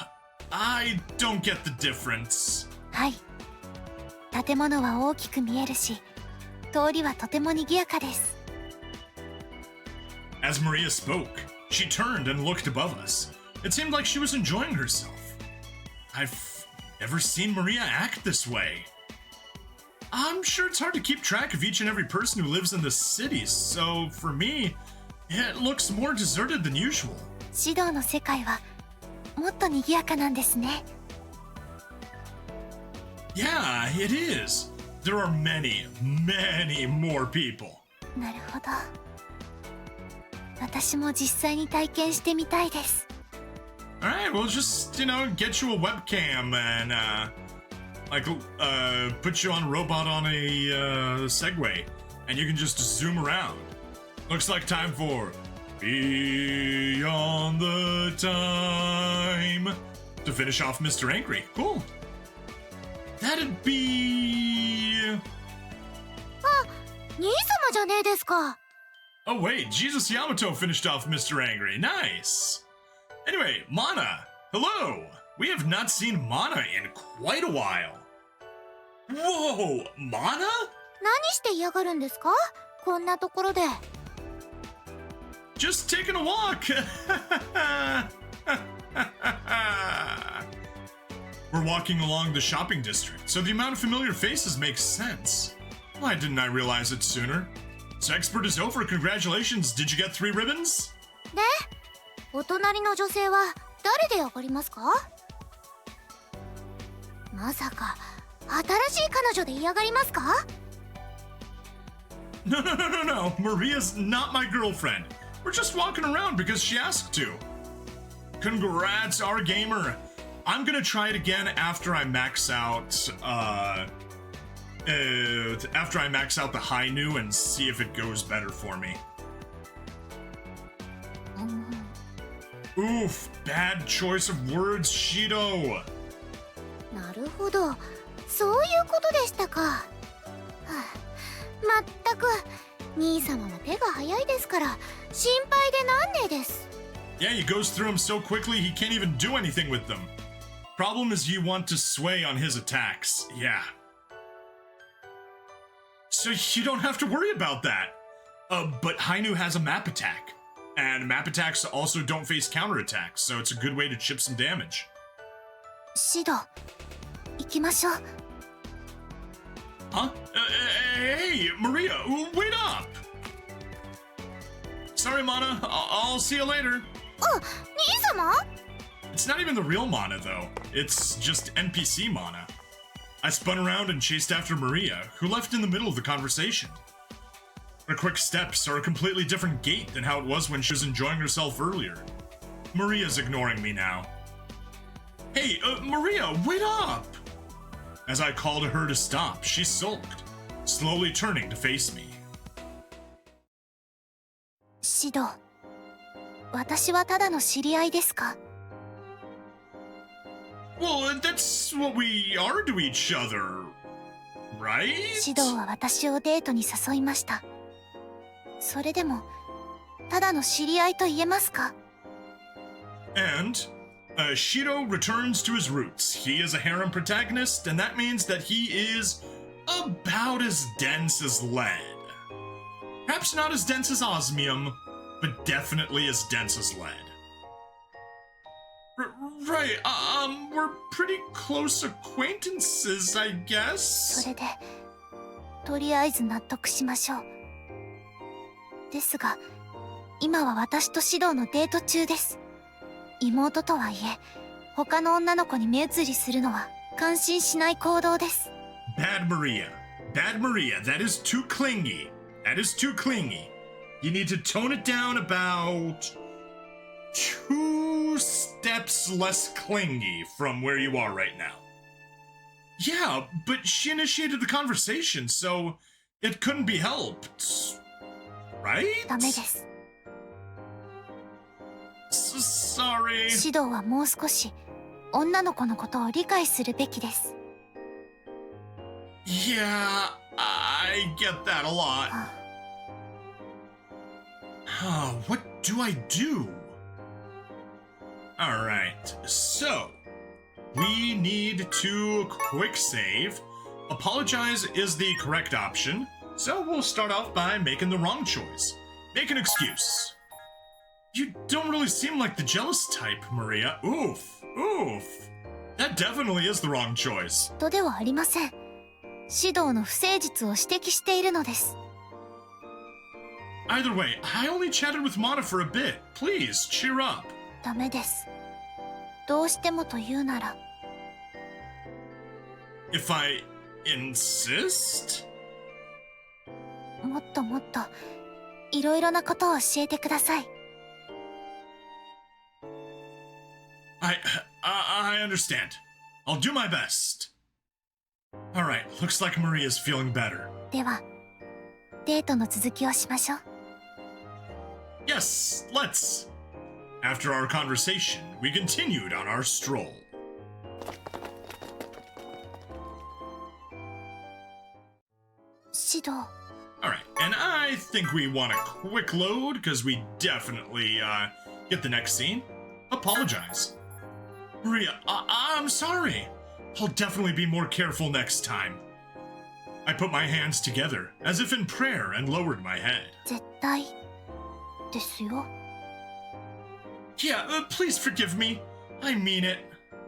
I don't get the difference. はい。建物は大きく見えるし、通りはとても賑やかです。As Maria spoke, she turned and looked above us. It seemed like she was enjoying herself. I've never seen Maria act this way. I'm sure it's hard to keep track of each and every person who lives in the city, so for me, it looks more deserted than usual. 指導の世界はもっと賑やかなんですね。Yeah, it is. There are many, many more people. なるほど。私も実際に体験してみたいです。Alright, we'll just, get you a webcam and, Like, put you on a robot on a Segway, and you can just zoom around. Looks like time for Beyond the Time to finish off Mr. Angry. Cool. That'd be... 兄様じゃねえですか。 Oh wait, Jesus Yamato finished off Mr. Angry. Nice. Anyway, Mana, hello. We have not seen Mana in quite a while. Whoa, Mana? 何して嫌がるんですか？こんなところで。 Just taking a walk. We're walking along the shopping district, so the amount of familiar faces makes sense. Why didn't I realize it sooner? So expert is over. Congratulations. Did you get 3 ribbons? で、お隣の女性は誰で上がりますか？まさか新しい彼女で嫌がりますか？ No. Maria's not my girlfriend. We're just walking around because she asked to. Congrats, our gamer. I'm gonna try it again after I max out, the high new and see if it goes better for me. Oof, bad choice of words, Shido. なるほど、そういうことでしたか。はあ、まったく兄様は手が早いですから心配でなんねえです。 Yeah, he goes through them so quickly he can't even do anything with them. Problem is you want to sway on his attacks. Yeah. So you don't have to worry about that. But Hainu has a map attack. And map attacks also don't face counterattacks, so it's a good way to chip some damage. シド、行きましょう。 Huh? Hey, Maria, wait up! Sorry, Mana. I'll see you later. あ、兄様？ It's not even the real Mana, though. It's just NPC Mana. I spun around and chased after Maria, who left in the middle of the conversation. Her quick steps are a completely different gait than how it was when she was enjoying herself earlier. Maria's ignoring me now. Hey, Maria, wait up! As I called to her to stop, she sulked, slowly turning to face me. シド、私はただの知り合いですか？ Well, that's what we are to each other, right? シドは私をデートに誘いました。それでも、ただの知り合いと言えますか？ And Shido returns to his roots. He is a harem protagonist, and that means that he is about as dense as lead. Perhaps not as dense as osmium, but definitely as dense as lead. Right, we're pretty close acquaintances, I guess. それで、とりあえず納得しましょう。ですが、今は私とシドのデート中です。妹とはいえ、他の女の子に目移りするのは感心しない行動です。Bad Maria. Bad Maria, that is too clingy. That is too clingy. You need to tone it down about 2 steps less clingy from where you are right now. Yeah, but she initiated the conversation, so it couldn't be helped. Right? ダメです。Sorry. シドはもう少し女の子のことを理解するべきです。Yeah, I get that a lot. What do I do? Alright, so we need to quick save. Apologize is the correct option, so we'll start off by making the wrong choice. Make an excuse. You don't really seem like the jealous type, Maria. Oof. That definitely is the wrong choice. とではありません。シドの不誠実を指摘しているのです。Either way, I only chatted with Mana for a bit. Please, cheer up. ダメです。どうしてもというなら。If I insist? もっともっといろいろなことを教えてください。I understand. I'll do my best. Alright, looks like Maria's feeling better. ではデートの続きをしましょう。 Yes, let's! After our conversation, we continued on our stroll. 指導 Alright, and I think we want a quick load, because we definitely, get the next scene. Apologize. Maria, I'm sorry. I'll definitely be more careful next time. I put my hands together, as if in prayer, and lowered my head. 絶対ですよ。 Yeah, please forgive me. I mean it.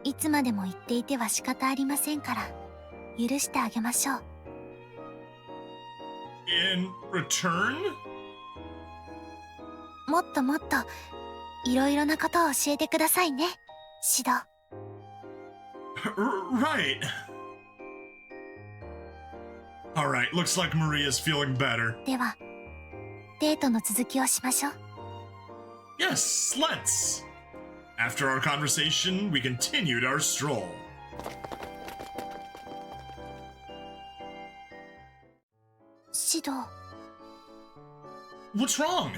いつまでも言っていては仕方ありませんから許してあげましょう。 In return? もっともっといろいろなことを教えてくださいね、指導。 Right. Alright, looks like Maria's feeling better. ではデートの続きをしましょう。 Yes, let's! After our conversation, we continued our stroll. 指導 What's wrong?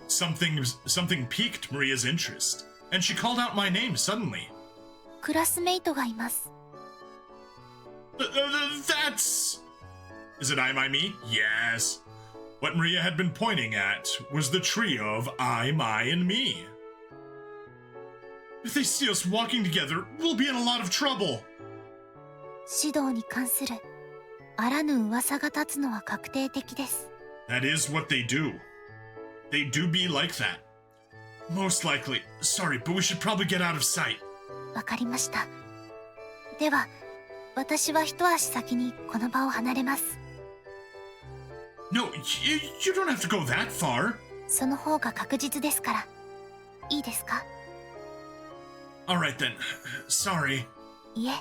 Something piqued Maria's interest, and she called out my name suddenly. クラスメイトがいます。 That's... Is it I, me? Yes. What Maria had been pointing at was the trio of I, my, and me. If they see us walking together, we'll be in a lot of trouble. 指導に関するあらぬ噂が立つのは確定的です。 That is what they do. They do be like that. Most likely. Sorry, but we should probably get out of sight. わかりました。では私は一足先にこの場を離れます。 No, you don't have to go that far. その方が確実ですから。いいですか？ Alright then. Sorry. いえ、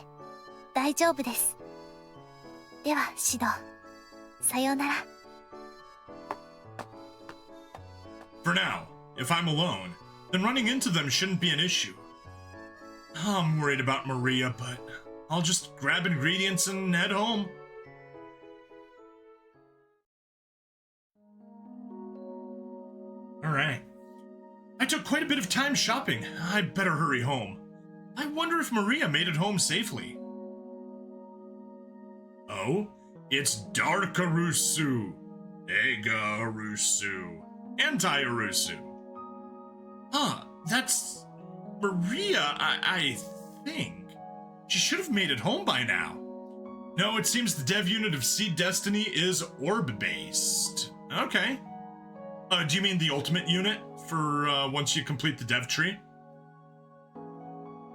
大丈夫です。では指導、さようなら。 For now, if I'm alone, then running into them shouldn't be an issue. I'm worried about Maria, but I'll just grab ingredients and head home. Alright. I took quite a bit of time shopping. I'd better hurry home. I wonder if Maria made it home safely. Oh, it's Dark Arusu. Ega Arusu. Anti-Arusu. Huh, that's Maria, I think. She should have made it home by now. No, it seems the dev unit of Seed Destiny is orb-based. Okay. Do you mean the ultimate unit for once you complete the dev tree?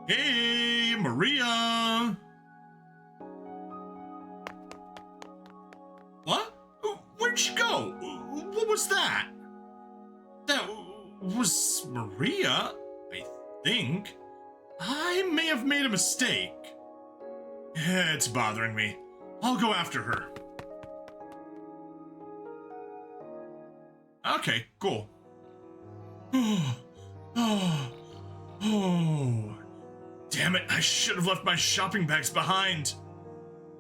Hey, Maria! What? Where'd she go? What was that? That was Maria, I think. I may have made a mistake. It's bothering me. I'll go after her. Okay, cool. Oh. Damn it, I should have left my shopping bags behind.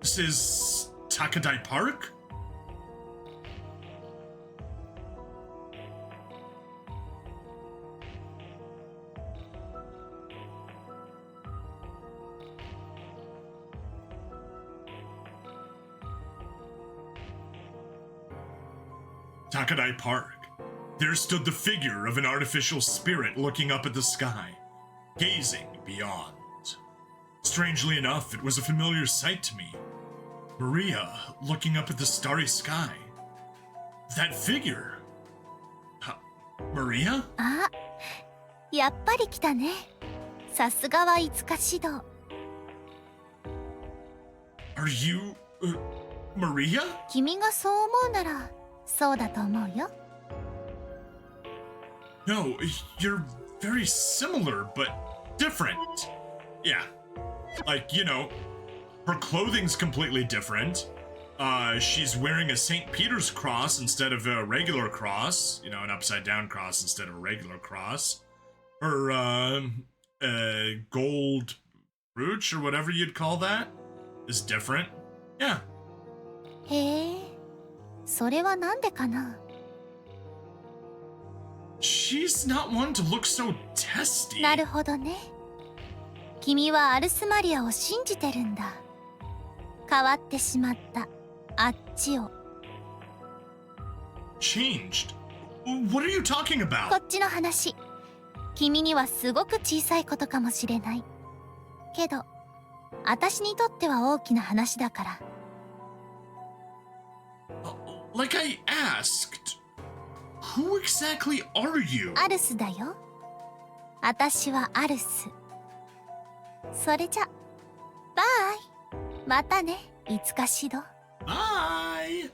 This is Takadai Park? Takadai Park. There stood the figure of an artificial spirit looking up at the sky, gazing beyond. Strangely enough, it was a familiar sight to me. Maria looking up at the starry sky. That figure. Maria? あ、やっぱり来たね。さすがはいつか指導。 Are you... Maria? 君がそう思うならそうだと思うよ。 No, you're very similar, but different. Yeah. Like, you know, her clothing's completely different. She's wearing a St. Peter's cross instead of a regular cross. You know, an upside-down cross instead of a regular cross. Her, gold brooch or whatever you'd call that. is different. Yeah. へえ、それはなんでかな。 She's not one to look so testy. なるほどね。君はアルスマリアを信じてるんだ。変わってしまったあっちを。 Changed? What are you talking こ about? っちの話。君にはすごく小さいことかもしれない。けど、私にとっては大きな話だから。Like I asked, who exactly are you? アルスだよ。私はアルス。それじゃ、バイ。またね、いつかしど。Bye!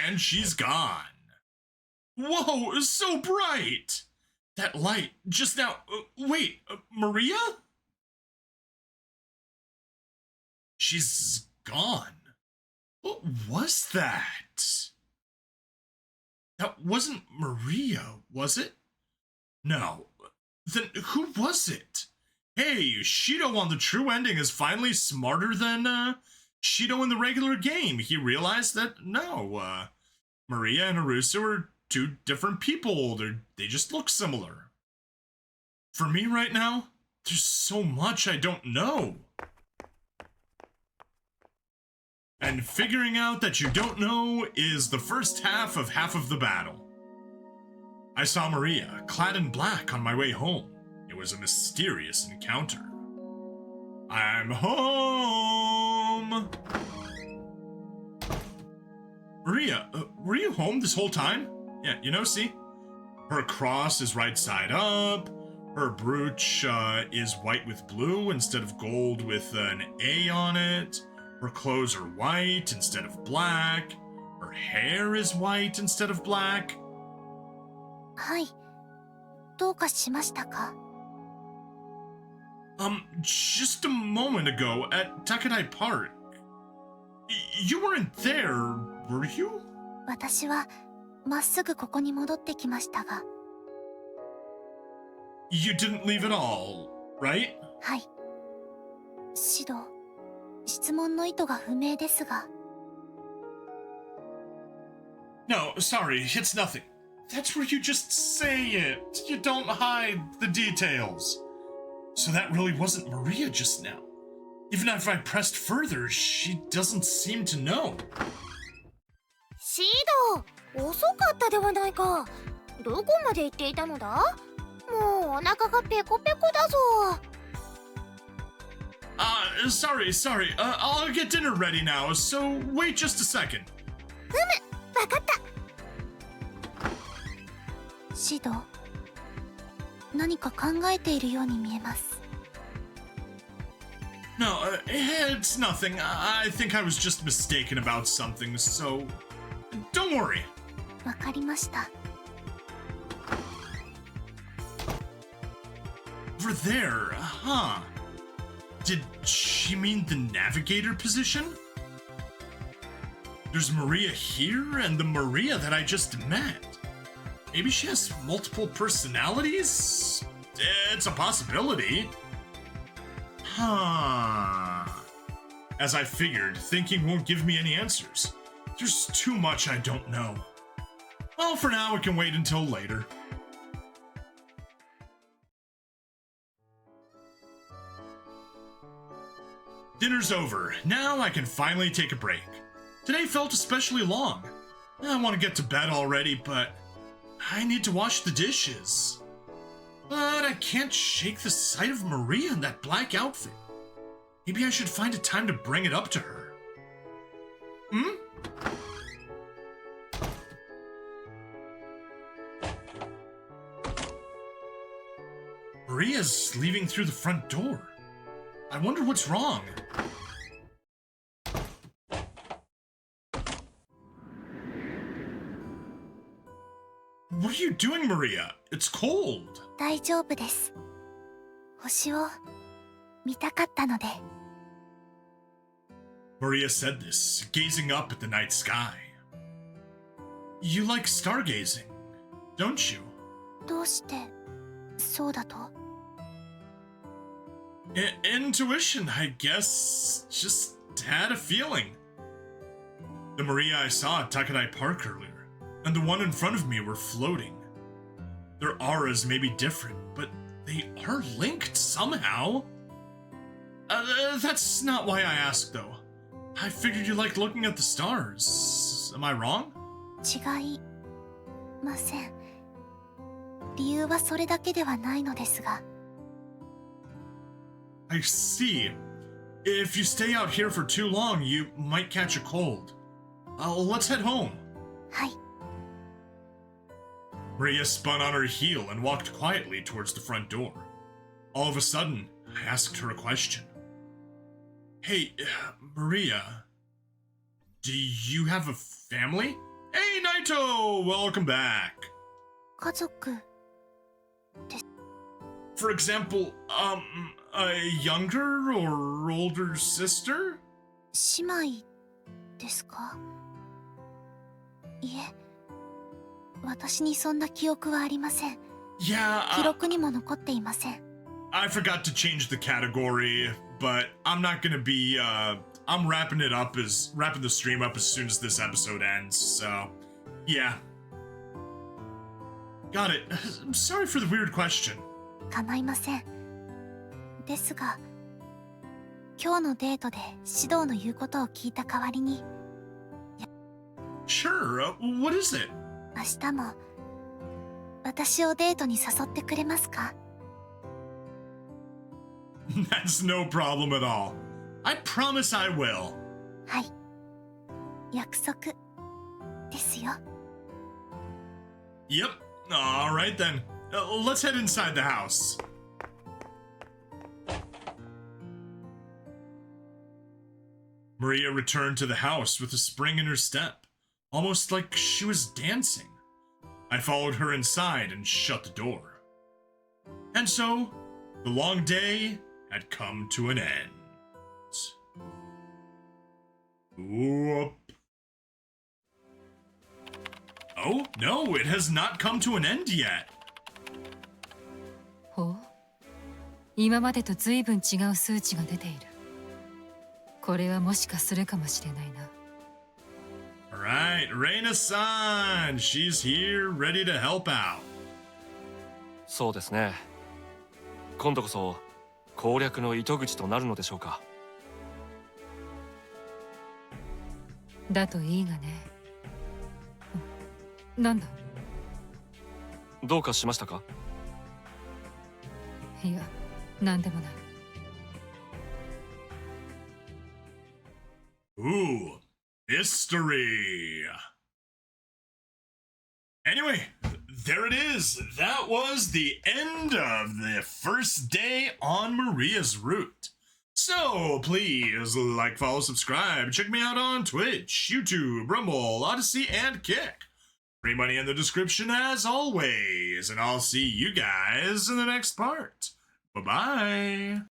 And she's gone. Whoa, so bright! That light just now. Wait, Maria? She's gone. What was that? That wasn't Maria, was it? No. Then who was it? Hey, Shido on the true ending is finally smarter than, Shido in the regular game. He realized that, no, Maria and Arusu are two different people. They just look similar. For me right now, there's so much I don't know. And figuring out that you don't know is the first half of the battle. I saw Maria, clad in black, on my way home. It was a mysterious encounter. I'm home! Maria, were you home this whole time? Yeah, you know, see? Her cross is right side up. Her brooch is white with blue instead of gold with an A on it. Her clothes are white instead of black. Her hair is white instead of black. はい。どうかしましたか？ Just a moment ago at Takadai Park. You weren't there, were you? 私はまっすぐここに戻ってきましたが。 You didn't leave at all, right? はい。指導、質問の意図が不明ですが。 No, sorry, it's nothing. That's where you just say it. You don't hide the details. So that really wasn't Maria just now. Even if I pressed further, she doesn't seem to know. シード、遅かったではないか。どこまで行っていたのだ？もうお腹がペコペコだぞ。Sorry. I'll get dinner ready now, so wait just a second. わかった。指導、何か考えているように見えます。 No, it's nothing. I think I was just mistaken about something, so don't worry. わかりました。 Over there, huh? Did she mean the navigator position? There's Maria here and the Maria that I just met. Maybe she has multiple personalities? It's a possibility. Huh. As I figured, thinking won't give me any answers. There's too much I don't know. Well, for now, it can wait until later. Dinner's over. Now I can finally take a break. Today felt especially long. I want to get to bed already, but I need to wash the dishes. But I can't shake the sight of Maria in that black outfit. Maybe I should find a time to bring it up to her. Hmm? Maria's leaving through the front door. I wonder what's wrong. What are you doing, Maria? It's cold. 大丈夫です。星を見たかったので。 Maria said this, gazing up at the night sky. You like stargazing, don't you? どうしてそうだと？ Intuition, I guess. Just had a feeling. The Maria I saw at Takadai Park earlier, and the one in front of me were floating. Their auras may be different, but they are linked somehow. That's not why I asked, though. I figured you liked looking at the stars. Am I wrong? 違いません。理由はそれだけではないのですが。I see. If you stay out here for too long, you might catch a cold. Let's head home. はい。 Maria spun on her heel and walked quietly towards the front door. All of a sudden, I asked her a question. Hey, Maria, do you have a family? Hey, Naito! Welcome back. 家族。 For example, a younger or older sister? 姉妹ですか？いえ、私にそんな記憶はありません。 Yeah, 記録にも残っていません。 I forgot to change the category, but I'm not gonna be, I'm wrapping the stream up as soon as this episode ends, so, yeah. Got it. I'm sorry for the weird question. 構いません。ですが、今日のデートで指導の言うことを聞いた代わりに、 Sure, what is it? 明日も私をデートに誘ってくれますか？ That's no problem at all. I promise I will. はい。約束ですよ。 Yep. Alright then. Let's head inside the house. Maria returned to the house with a spring in her step, almost like she was dancing. I followed her inside and shut the door. And so, the long day had come to an end. Whoop. Oh, no, it has not come to an end yet. ほう、今までと随分違う数値が出ている。これはもしかするかもしれないな。Alright, Reina-san! She's here, ready to help out. そうですね。今度こそ攻略の糸口となるのでしょうか。だといいがね。なんだ？どうかしましたか？いや、なんでもない。Ooh, mystery. Anyway, there it is. That was the end of the first day on Maria's route. So please like, follow, subscribe. Check me out on Twitch, YouTube, Rumble, Odyssey, and Kick. Free money in the description as always. And I'll see you guys in the next part. Bye-bye.